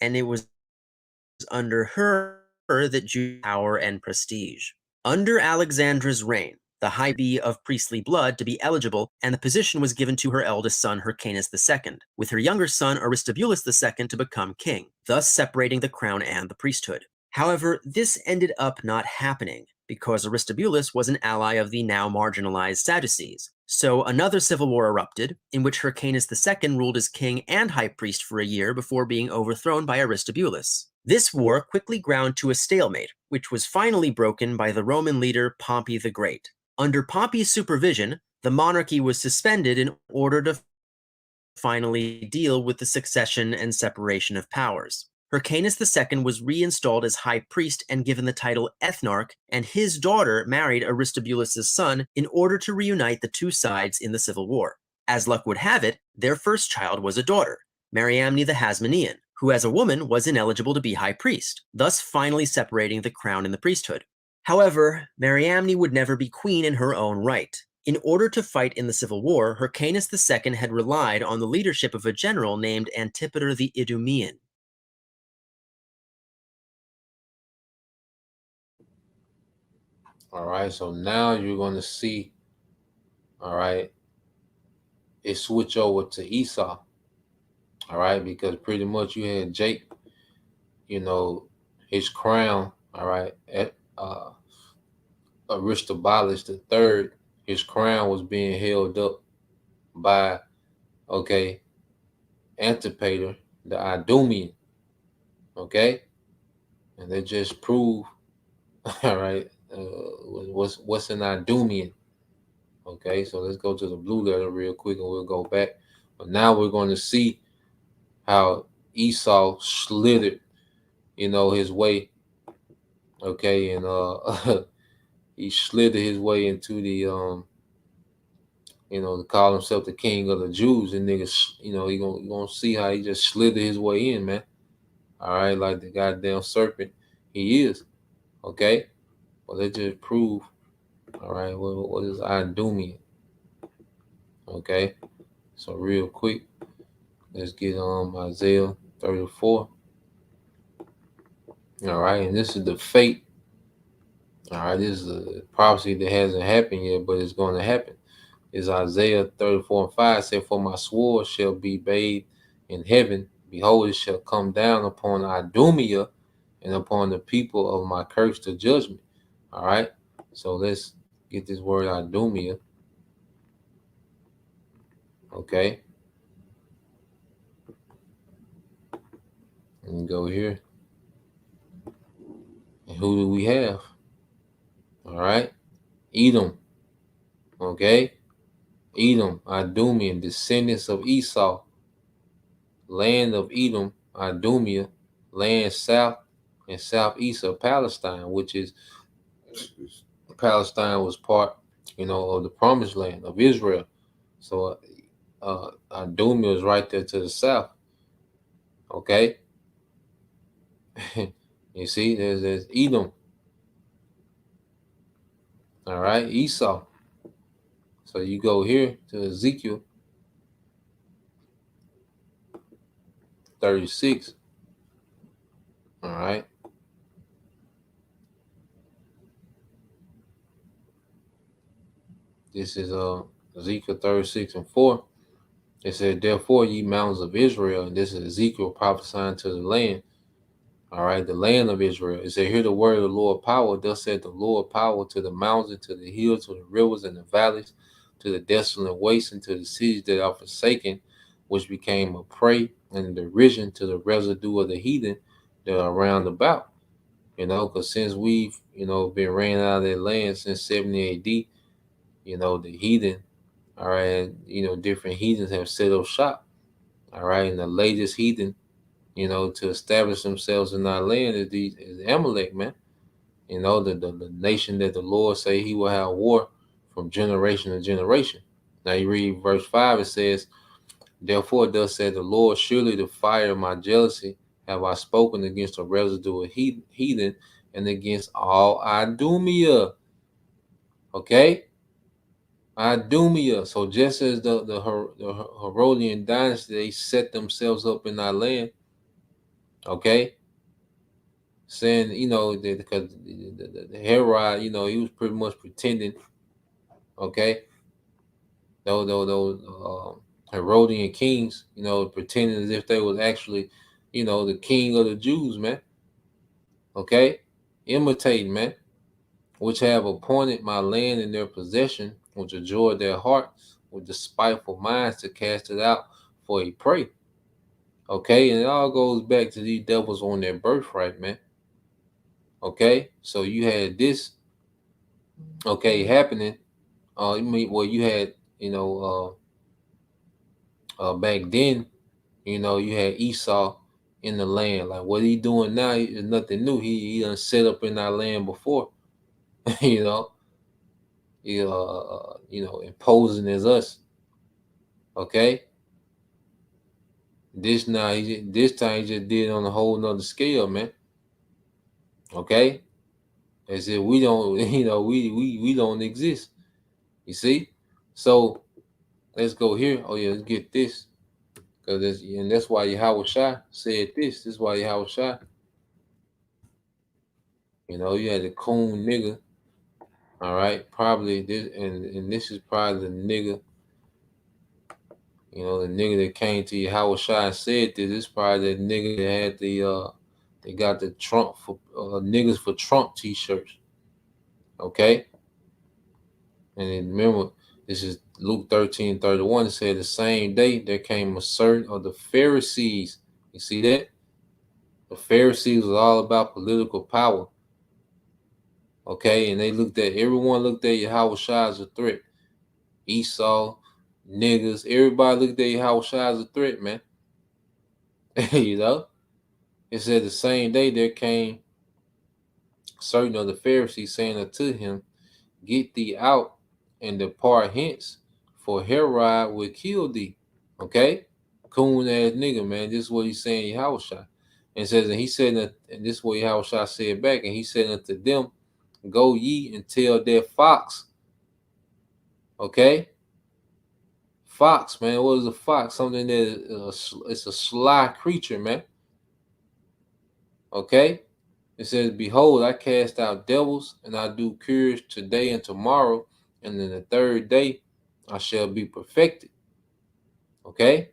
and it was under her that Jews power and prestige. Under Alexandra's reign, the high be of priestly blood to be eligible, and the position was given to her eldest son Hyrcanus II, with her younger son Aristobulus II to become king, thus separating the crown and the priesthood. However, this ended up not happening, because Aristobulus was an ally of the now marginalized Sadducees. So another civil war erupted, in which Hyrcanus II ruled as king and high priest for a year before being overthrown by Aristobulus. This war quickly ground to a stalemate, which was finally broken by the Roman leader Pompey the Great. Under Pompey's supervision, the monarchy was suspended in order to finally deal with the succession and separation of powers. Hyrcanus II was reinstalled as high priest and given the title ethnarch, and his daughter married Aristobulus' son in order to reunite the two sides in the civil war. As luck would have it, their first child was a daughter, Mariamne the Hasmonean, who as a woman was ineligible to be high priest, thus finally separating the crown and the priesthood. However, Mariamne would never be queen in her own right. In order to fight in the civil war, Hyrcanus II had relied on the leadership of a general named Antipater the Idumean. all right. So now you're gonna see, all right, it switch over to Esau. All right, because pretty much you had Jake, you know, his crown. All right, at Aristobulus the third, his crown was being held up by, okay, Antipater the Idumean. Okay, and they just prove, all right, what's an Idumean. Okay, so let's go to the blue letter real quick and we'll go back. But now we're going to see how Esau slithered, his way. Okay, and he slithered his way into the to call himself the king of the Jews, and niggas, you gonna see how he just slithered his way in, man. All right, like the goddamn serpent he is. Okay, well they just prove. All right, what is Idumean? Okay, so real quick, let's get Isaiah 34. All right, and this is the fate. All right, this is a prophecy that hasn't happened yet, but it's going to happen. Is Isaiah 34:5 said, "For my sword shall be bathed in heaven; behold, it shall come down upon Idumea and upon the people of my curse to judgment." All right, so let's get this word Idumea. Okay, and go here. And who do we have? All right. Edom. Okay. Edom, Idumean, descendants of Esau, land of Edom, Idumea, land south and southeast of Palestine, which is Palestine was part, of the promised land of Israel. So Idumea is right there to the south. Okay. You see, there's Edom. All right, Esau. So you go here to Ezekiel 36. All right. This is Ezekiel 36 and 4. It said, therefore, ye mountains of Israel, and this is Ezekiel prophesying to the land. All right, the land of Israel. It said, hear the word of the Lord power. Thus said the Lord power to the mountains, to the hills, to the rivers and the valleys, to the desolate wastes, and to the cities that are forsaken, which became a prey and derision to the residue of the heathen that are round about. Because since we've, been ran out of their land since 70 AD, the heathen, all right, different heathens have set up shop. All right, and the latest heathen, to establish themselves in our land is Amalek, man. The nation that the Lord say he will have war from generation to generation. Now you read verse 5, it says, therefore thus said the Lord, surely the fire of my jealousy have I spoken against the residue of heathen and against all Idumea. Okay? Idumea. So just as the Herodian dynasty, they set themselves up in our land, okay? Saying, that because the Herod, he was pretty much pretending, okay? Those Herodian kings, pretending as if they was actually, the king of the Jews, man. Okay? Imitating, man. Which have appointed my land in their possession, which adjured their hearts with despiteful minds to cast it out for a prey. Okay, and it all goes back to these devils on their birthright, man. Okay, so you had this, happening. You had, back then, you had Esau in the land. Like what he doing now is nothing new. He done set up in our land before, you know. Imposing as us. Okay. This time he just did it on a whole nother scale, man. Okay. As if we don't, we don't exist. You see? So let's go here. Oh yeah, let's get this. And that's why YAHAWASHI said this. This is why YAHAWASHI, you had the coon nigga. All right, probably this, and this is probably the nigga. The nigga that came to YAHAWASHI and said this. This is probably the nigga that had they got the Trump for niggas for Trump t-shirts. Okay, and then remember, this is Luke 13:31. It said the same day there came a certain of the Pharisees. You see that? The Pharisees was all about political power. Okay, and everyone looked at YAHAWASHI as a threat. Esau, niggas, everybody looked at YAHAWASHI as a threat, man. It said the same day there came certain of the Pharisees saying unto him, get thee out and depart hence, for Herod will kill thee. Okay? Coon ass nigga, man. This is what he's saying, YAHAWASHI. And says, and he said, and this is what YAHAWASHI said back, and he said unto them, go ye and tell that fox. Okay? Fox, man. What is a fox? Something that it's a sly creature, man. Okay? It says, behold, I cast out devils, and I do cures today and tomorrow, and then the third day I shall be perfected. Okay?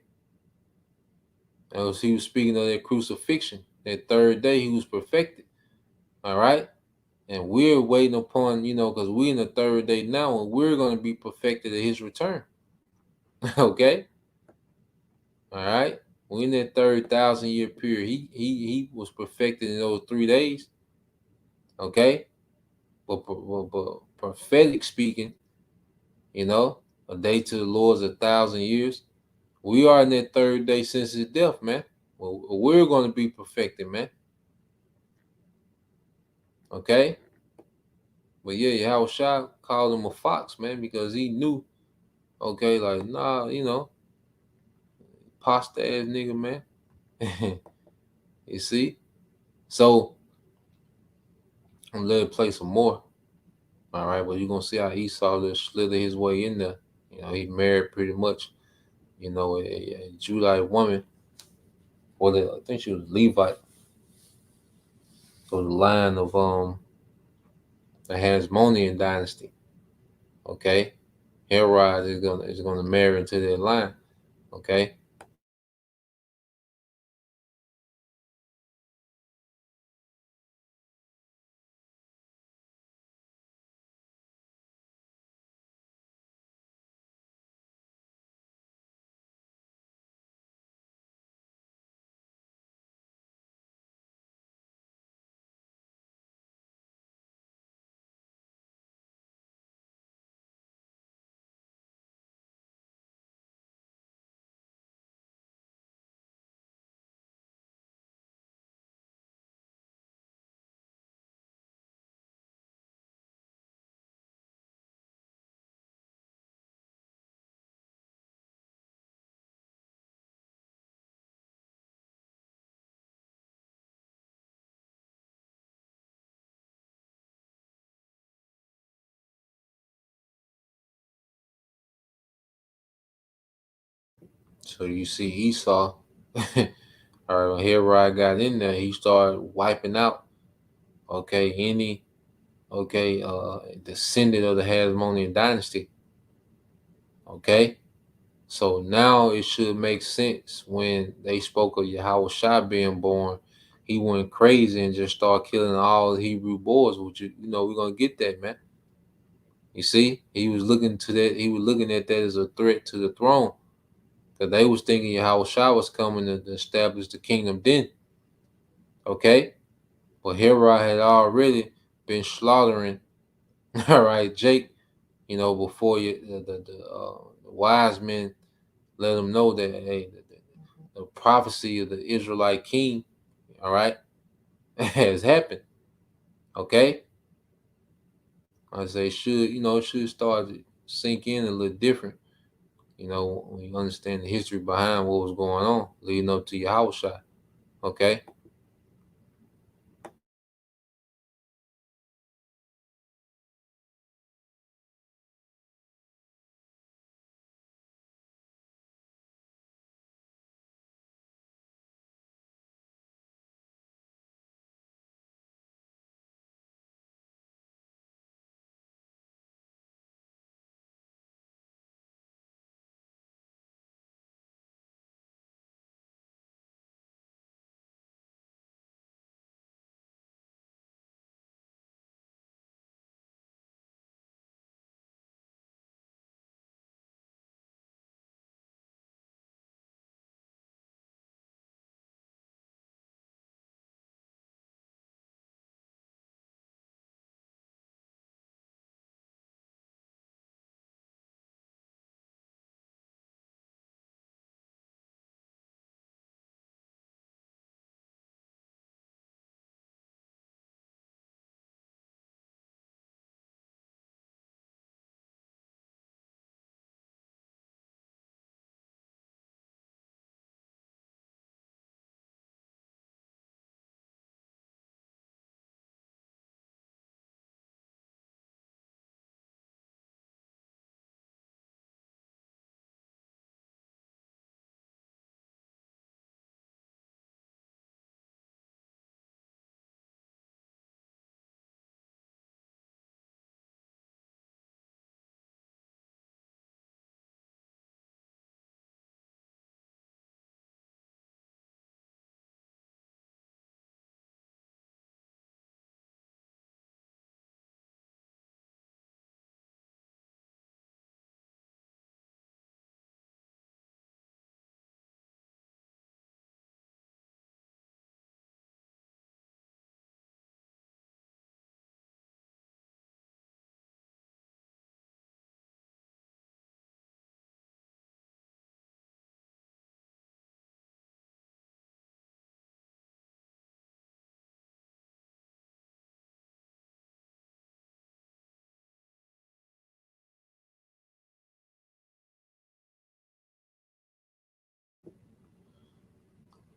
And he was speaking of that crucifixion. That third day he was perfected. All right? And we're waiting upon, because we're in the third day now, and we're going to be perfected at his return. Okay? All right? We're in that 3,000-year period. He was perfected in those 3 days. Okay, but prophetic speaking, you know, a day to the Lord is 1,000 years. We are in that third day since his death, man. Well, we're going to be perfected, man. Okay, but yeah, Yahushua called him a fox, man, because he knew. Okay, like nah, pasta ass nigga, man. You see, so I'm gonna let it play some more. All right, but you're gonna see how Esau just slither his way in there. He married pretty much, a Judite woman. Well, I think she was Levite. So the line of the Hasmonean dynasty. Okay, Herod is gonna marry into that line. Okay. So you see Esau. All right, when Herod got in there, he started wiping out. Okay, any descendant of the Hasmonean dynasty. Okay, so now it should make sense when they spoke of Yahushua being born. He went crazy and just started killing all the Hebrew boys, which we're gonna get that, man. You see, he was looking to that. He was looking at that as a threat to the throne, because they was thinking Yahushua was coming to establish the kingdom then. Okay, but Herod had already been slaughtering. All right, Jake. Before the wise men let them know that, hey, the prophecy of the Israelite king, all right, has happened. Okay, I say it should start to sink in a little different. When you understand the history behind what was going on leading up to your house shot. Okay.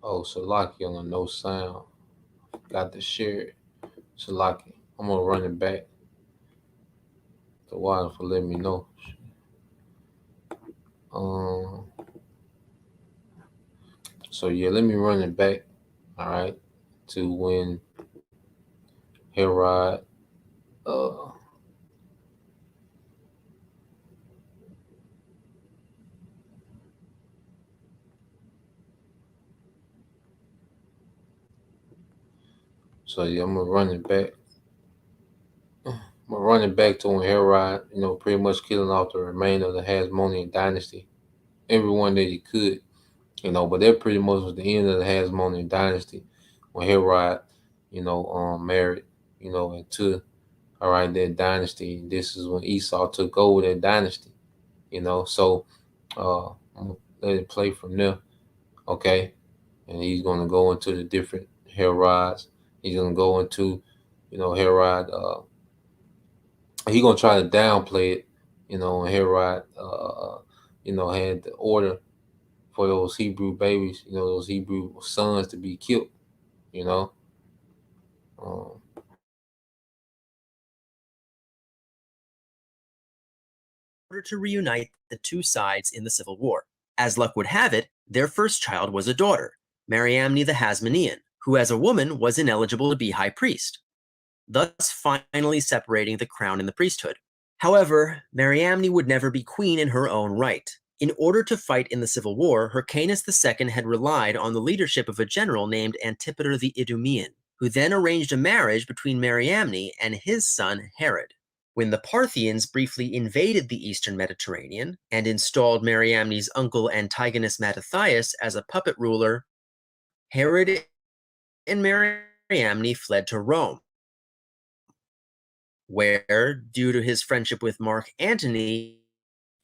Oh, Salaki on a no sound. Got to share it. Salaki. I'm gonna run it back. The water for letting me know. Um. So yeah, let me run it back. All right, to when Herod. Uh. So yeah, I'm gonna run it back. I'm gonna run it back to when Herod, pretty much killing off the remainder of the Hasmonean dynasty, everyone that he could. But that pretty much was the end of the Hasmonean dynasty when Herod, married, into all right that dynasty. This is when Esau took over that dynasty. So I'm gonna let it play from there, okay? And he's gonna go into the different Herods. He's gonna go into, Herod. He's gonna try to downplay it, and Herod, had the order for those Hebrew babies, those Hebrew sons to be killed, you know. Um, In order to reunite the two sides in the Civil War. As luck would have it, their first child was a daughter, Mariamne the Hasmonean, who as a woman was ineligible to be high priest, thus finally separating the crown and the priesthood. However, Mariamne would never be queen in her own right. In order to fight in the Civil War, Hyrcanus II had relied on the leadership of a general named Antipater the Idumean, who then arranged a marriage between Mariamne and his son Herod. When the Parthians briefly invaded the eastern Mediterranean and installed Mariamne's uncle Antigonus Mattathias as a puppet ruler, Herod and Mariamne fled to Rome, where, due to his friendship with Mark Antony,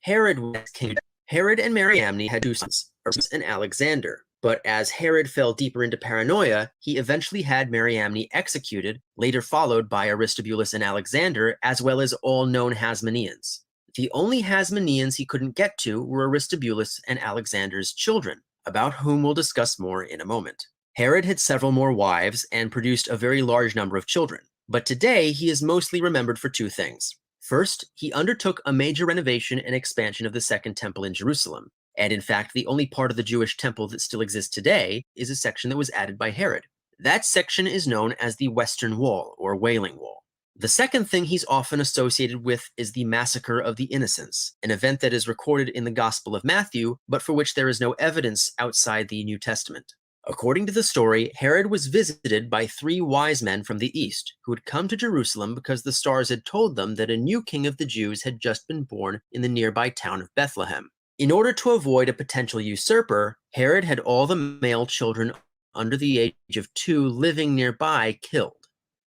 Herod was king. Herod and Mariamne had two sons, Aristobulus and Alexander. But as Herod fell deeper into paranoia, he eventually had Mariamne executed, later followed by Aristobulus and Alexander, as well as all known Hasmoneans. The only Hasmoneans he couldn't get to were Aristobulus and Alexander's children, about whom we'll discuss more in a moment. Herod had several more wives and produced a very large number of children, but today he is mostly remembered for two things. First, he undertook a major renovation and expansion of the Second Temple in Jerusalem, and in fact, the only part of the Jewish temple that still exists today is a section that was added by Herod. That section is known as the Western Wall, or Wailing Wall. The second thing he's often associated with is the Massacre of the Innocents, an event that is recorded in the Gospel of Matthew, but for which there is no evidence outside the New Testament. According to the story, Herod was visited by 3 wise men from the east, who had come to Jerusalem because the stars had told them that a new king of the Jews had just been born in the nearby town of Bethlehem. In order to avoid a potential usurper, Herod had all the male children under the age of 2 living nearby killed.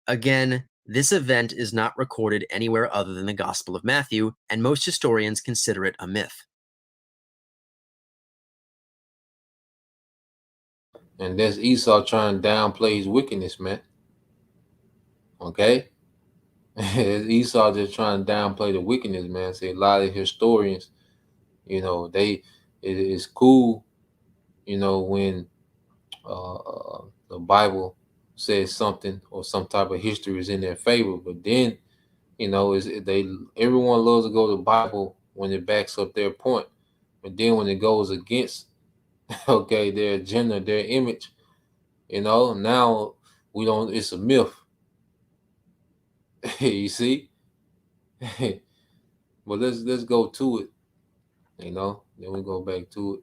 Again, this event is not recorded anywhere other than the Gospel of Matthew, and most historians consider it a myth. and that's Esau trying to downplay his wickedness, man. Okay? Esau just trying to downplay the wickedness, man. See, a lot of historians, it's cool, when the Bible says something or some type of history is in their favor, but then, everyone loves to go to the Bible when it backs up their point, but then when it goes against, okay, their agenda, their image, now we don't. It's a myth. You see. But let's go to it. Then we go back to it.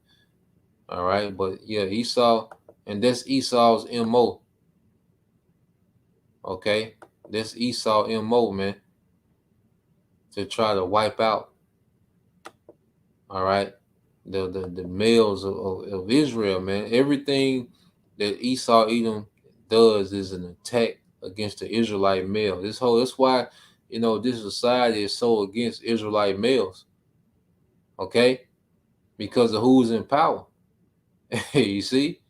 All right, but yeah, Esau, and that's Esau's MO. Okay, that's Esau MO, man, to try to wipe out. All right, the males of Israel, man. Everything that Esau Edom does is an attack against the Israelite male. That's why this society is so against Israelite males. Okay, because of who's in power. You see,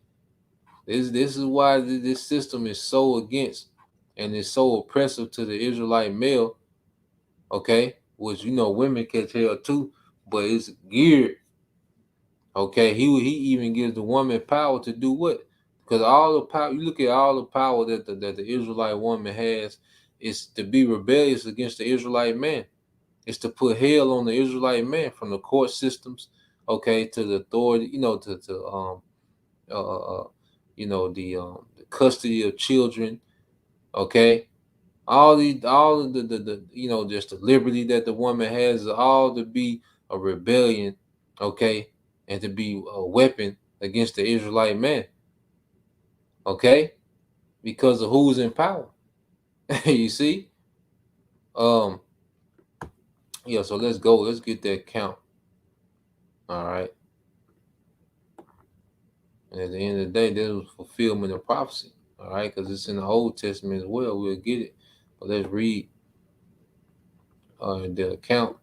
this is why this system is so against and is so oppressive to the Israelite male. Okay, which women catch hell too, but it's geared. Okay, he even gives the woman power to do what? Because all the power, you look at all the power that the Israelite woman has, is to be rebellious against the Israelite man. It's to put hell on the Israelite man, from the court systems, okay, to the authority, uh, the custody of children, okay. All of the just the liberty that the woman has, is all to be a rebellion, okay, and to be a weapon against the Israelite man, okay, because of who's in power. You see, um, yeah. So let's go. Let's get that count. All right. And at the end of the day, this was fulfillment of prophecy. All right, because it's in the Old Testament as well. We'll get it. But let's read the account.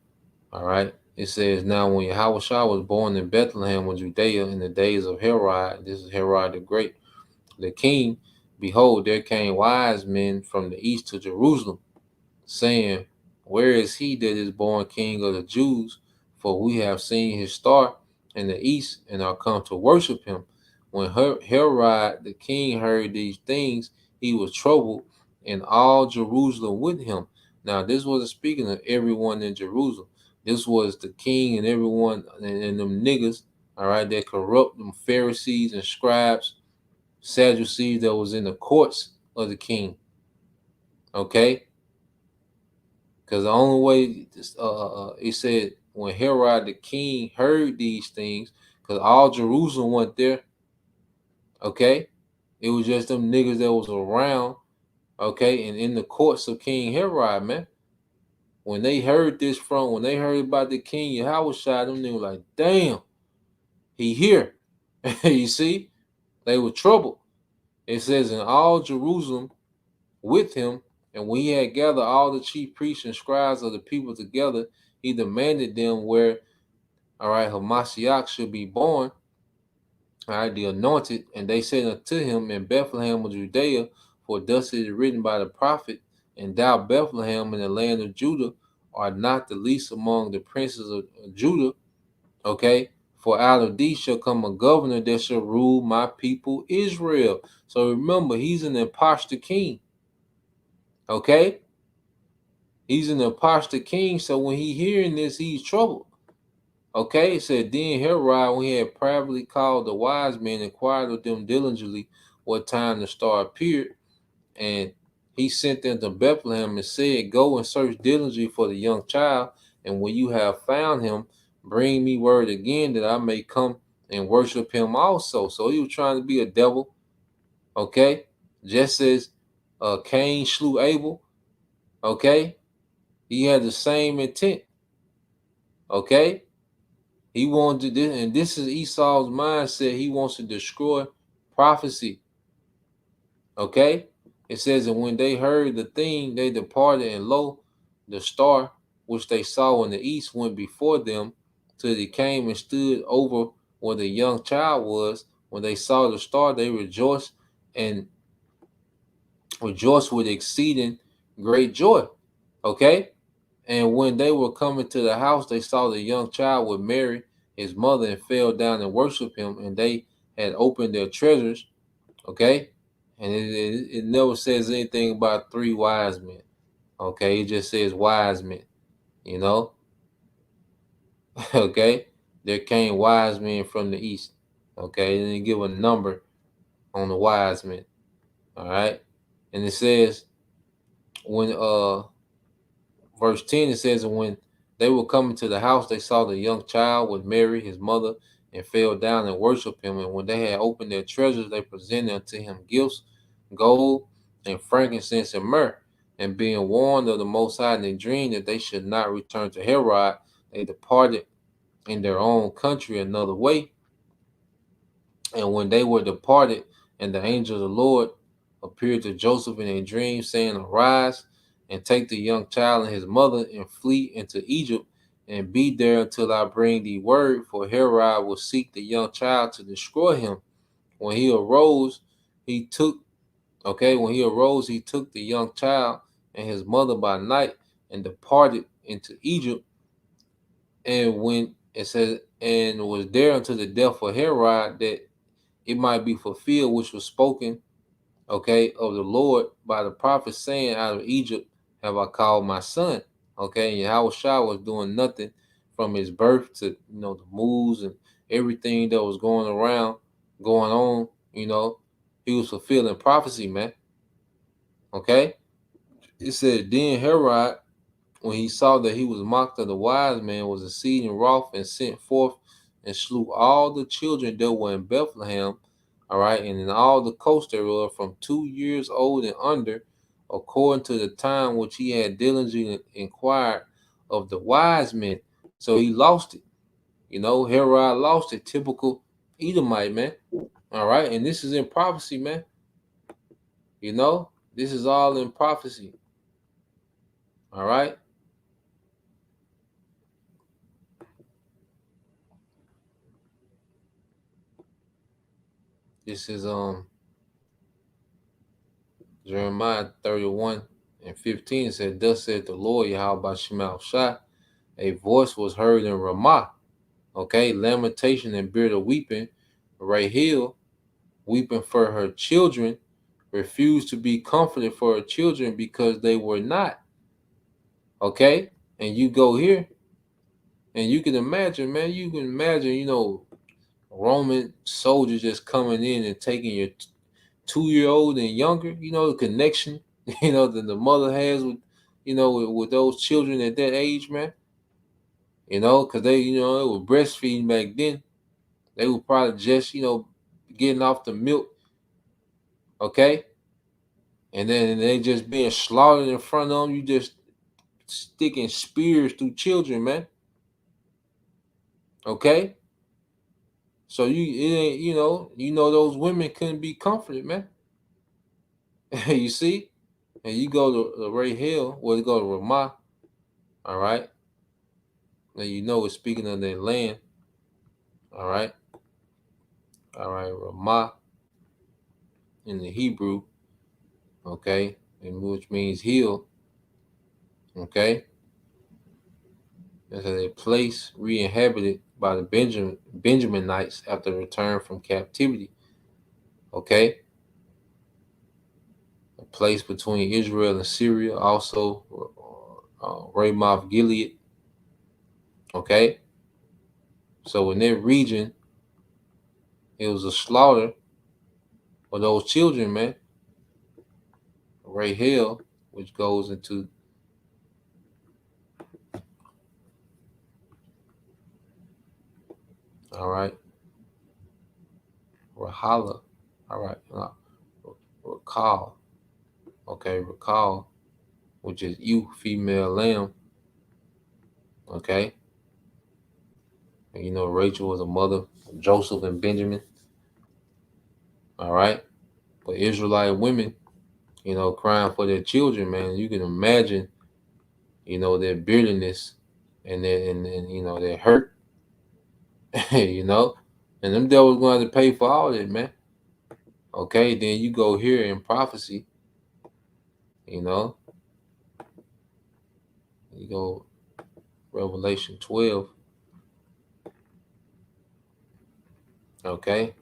All right. It says, now when Yahawashi was born in Bethlehem of Judea in the days of Herod, this is Herod the Great, the king, behold, there came wise men from the east to Jerusalem, saying, where is he that is born King of the Jews? For we have seen his star in the east and are come to worship him. When Herod the king heard these things, he was troubled, and all Jerusalem with him. Now, this wasn't speaking of everyone in Jerusalem. This was the king and everyone and them niggas, all right, that corrupt them Pharisees and scribes, Sadducees that was in the courts of the king, okay? Because the only way, it said, when Herod the king heard these things, because all Jerusalem went there, okay? It was just them niggas that was around, okay? And in the courts of King Herod, man. When they heard when they heard about the king, Yahawashi, them niggas like, damn, he here. You see? They were troubled. It says, in all Jerusalem with him, and when he had gathered all the chief priests and scribes of the people together, he demanded them where, all right, Hamashiach should be born, all right, the anointed. And they said unto him, in Bethlehem of Judea, for thus it is written by the prophet, and thou, Bethlehem, in the land of Judah, art not the least among the princes of Judah, okay? For out of thee shall come a governor that shall rule my people Israel. So remember, he's an imposter king, okay? He's an imposter king, so when he hearing this, he's troubled. Okay, it said, then Herod, when he had privately called the wise men, inquired of them diligently what time the star appeared, and he sent them to Bethlehem and said, go and search diligently for the young child, and when you have found him, bring me word again that I may come and worship him also. So he was trying to be a devil, okay? Just as Cain slew Abel, okay? He had the same intent, okay? He wanted to, and this is Esau's mindset. He wants to destroy prophecy, okay? It says, and when they heard the thing, they departed, and lo, the star which they saw in the east went before them, till it came and stood over where the young child was. When they saw the star, they rejoiced with exceeding great joy, okay? And when they were coming to the house, they saw the young child with Mary, his mother, and fell down and worshiped him. And they had opened their treasures, okay? And it never says anything about three wise men, okay? It just says wise men, you know? Okay? There came wise men from the east, okay? And they give a number on the wise men, all right? And it says, when verse 10, it says, and when they were coming to the house, they saw the young child with Mary, his mother, and fell down and worshiped him. And when they had opened their treasures, they presented unto him gifts, gold, and frankincense, and myrrh. And being warned of the Most High in a dream that they should not return to Herod, they departed in their own country another way. And when they were departed, and the angel of the Lord appeared to Joseph in a dream, saying, arise and take the young child and his mother and flee into Egypt, and be there until I bring thee word, for Herod will seek the young child to destroy him. When he arose, he took the young child and his mother by night and departed into Egypt, and when it says, and was there until the death of Herod, that it might be fulfilled, which was spoken, okay, of the Lord by the prophet, saying, out of Egypt have I called my son. Okay, and Yahawashi was doing nothing from his birth to, the moves and everything that was going on, he was fulfilling prophecy, man. Okay, it said, then Herod, when he saw that he was mocked of the wise man, was exceeding wroth, and sent forth and slew all the children that were in Bethlehem, all right, and in all the coast thereof, from 2 years old and under, according to the time which he had diligently inquired of the wise men. So he lost it. Herod lost it. Typical Edomite, man. All right, and this is in prophecy, man. This is all in prophecy. All right. This is Jeremiah 31:15 said, thus said the Lord Yahawashi, a voice was heard in Ramah, okay, lamentation and bitter weeping. Rahel, weeping for her children, refused to be comforted for her children because they were not. Okay, and you go here, and you can imagine, man, Roman soldiers just coming in and taking your 2-year-old and younger, the connection, that the mother has with, with those children at that age, man. Because they were breastfeeding back then. They were probably just, getting off the milk, okay? And then they just being slaughtered in front of them. You just sticking spears through children, man. Okay? So those women couldn't be comforted, man. You see? And you go to Rahel, you go to Ramah, all right? Now it's speaking of their land, all right? All right, Ramah in the Hebrew, okay, and which means hill, okay? It's a place re-inhabited by the Benjaminites after return from captivity, okay? A place between Israel and Syria, also Ramoth Gilead, okay? So in that region, it was a slaughter of those children, man. Rahel, which goes into all right, Rahala, all right, recall, okay, recall, which is you, female lamb, okay. And Rachel was a mother of Joseph and Benjamin, all right. But Israelite women, crying for their children, man. You can imagine, their bitterness and their hurt, and them devils going to pay for all that, man. Okay, then you go here in prophecy, you go Revelation 12, okay.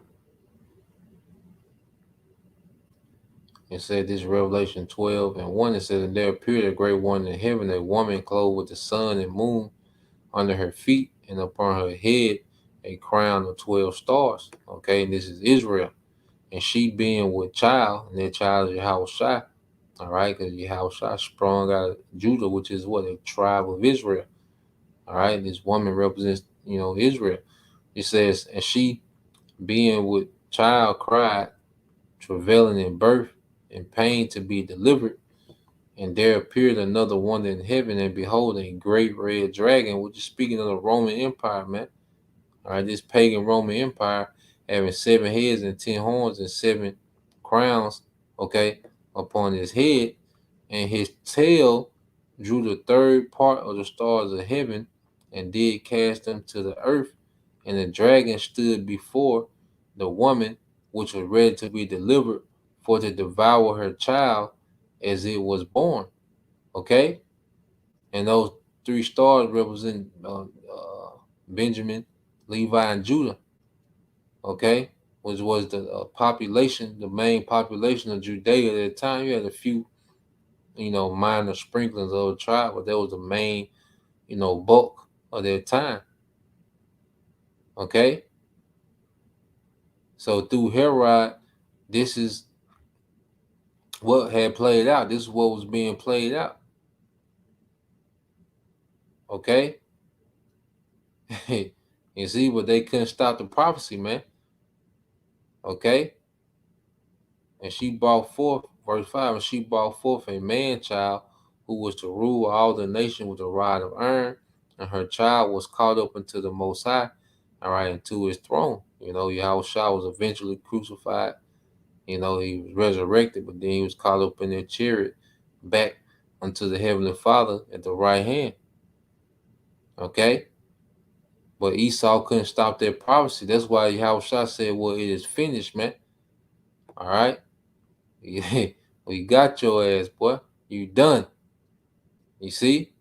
It said this Revelation 12:1. It says, and there appeared a great one in heaven, a woman clothed with the sun and moon under her feet, and upon her head a crown of 12 stars. Okay, and this is Israel. And she being with child, and that child is Yahawashi. All right, because Yahawashi sprung out of Judah, which is what, a tribe of Israel. All right, this woman represents, Israel. It says, and she being with child cried, travailing in birth, in pain to be delivered. And there appeared another wonder in heaven, and behold, a great red dragon, which is speaking of the Roman Empire, man. All right, this pagan Roman Empire having 7 heads and 10 horns and 7 crowns, okay, upon his head, and his tail drew the third part of the stars of heaven and did cast them to the earth. And the dragon stood before the woman, which was ready to be delivered, for to devour her child as it was born. Okay, and those 3 stars represent Benjamin, Levi, and Judah. Okay, which was the population, the main population of Judea at the time. You had a few, minor sprinklings of the tribe, but that was the main, bulk of their time. Okay? So through Herod, this is what had played out. This is what was being played out. Okay? You see, but they couldn't stop the prophecy, man. Okay? And she brought forth, verse 5, and she brought forth a man child who was to rule all the nation with a rod of iron, and her child was caught up into the Most High, all right, into his throne. Yahushua was eventually crucified. He was resurrected, but then he was caught up in their chariot back unto the Heavenly Father at the right hand. Okay? But Esau couldn't stop that prophecy. That's why Yahushua said, well, it is finished, man. All right? We got your ass, boy. You done. You see?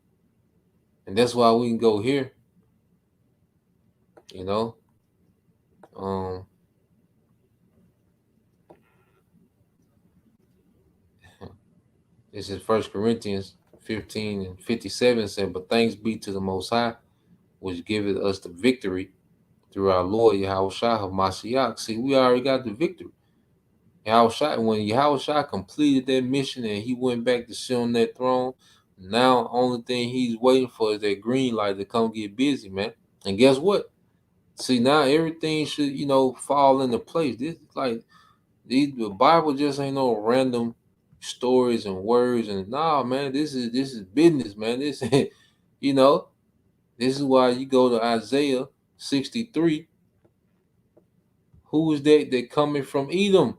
And that's why we can go here. This is 1 Corinthians 15 and 57 said, but thanks be to the Most High, which giveth us the victory through our Lord Yahushua HaMashiach. See, we already got the victory. When Yahushua completed that mission and he went back to sit on that throne, now only thing he's waiting for is that green light to come get busy, man. And guess what? See, now everything should, fall into place. This the Bible just ain't no random stories and words and man, this is business, man. This this is why you go to Isaiah 63. Who is that coming from Edom?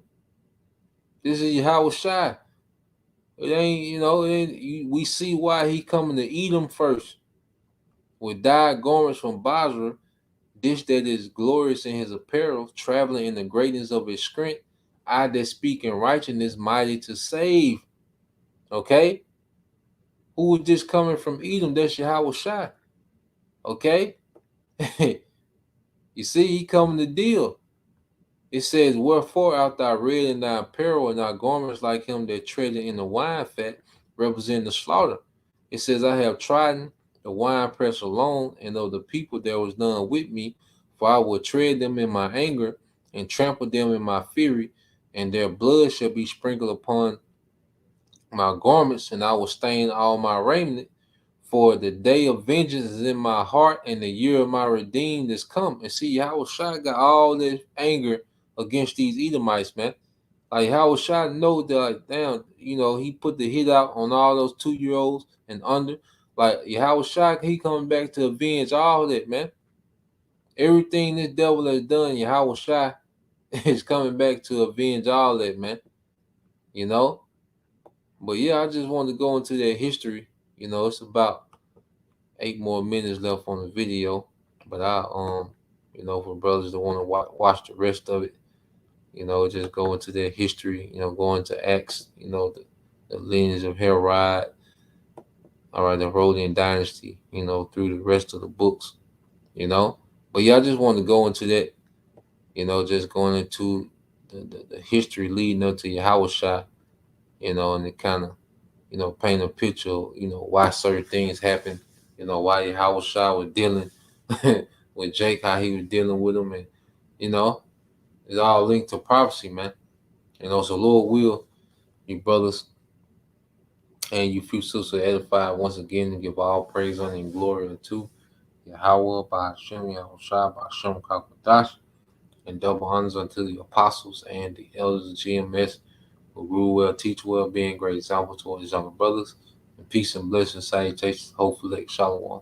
This is Yahushua. It ain't, we see why he coming to Edom first. With dyed garments from Basra, this that is glorious in his apparel, traveling in the greatness of his strength, I that speak in righteousness, mighty to save. Okay? Who is this coming from Edom? That's Yahushua. Okay? You see, he coming to deal. It says, wherefore art thou red in thy apparel and thy garments like him that treadeth in the wine fat, representing the slaughter. It says, I have trodden the winepress alone, and of the people there was none with me, for I will tread them in my anger and trample them in my fury, and their blood shall be sprinkled upon my garments, and I will stain all my raiment. For the day of vengeance is in my heart, and the year of my redeemed is come. And see, Yahushua got all this anger against these Edomites, man. Like Yahushua know that, like, damn, he put the hit out on all those 2-year-olds and under. Like Yahushua, he coming back to avenge all that, man. Everything this devil has done, Yahushua is coming back to avenge all that, man. But yeah, I just wanted to go into that history. It's about 8 more minutes left on the video, but for brothers that want to watch the rest of it, just go into their history, go into Acts, the lineage of Herod, all right, the Herodian dynasty, through the rest of the books, But yeah, I just want to go into that, just going into the history leading up to Yahushua, and it kind of, paint a picture of, why certain things happen, why Yahushua was dealing with Jake, how he was dealing with him, and, it's all linked to prophecy, man. So Lord will, you brothers and you few sisters edified once again, and give all praise, honor, and glory unto Yahweh, by Hashem, Yahushua, by Hashem, Kakadash, and double honors unto the apostles and the elders of GMS who rule well, teach well, being great example to his younger brothers. And peace and blessings, salutations, hopefully, Shalom.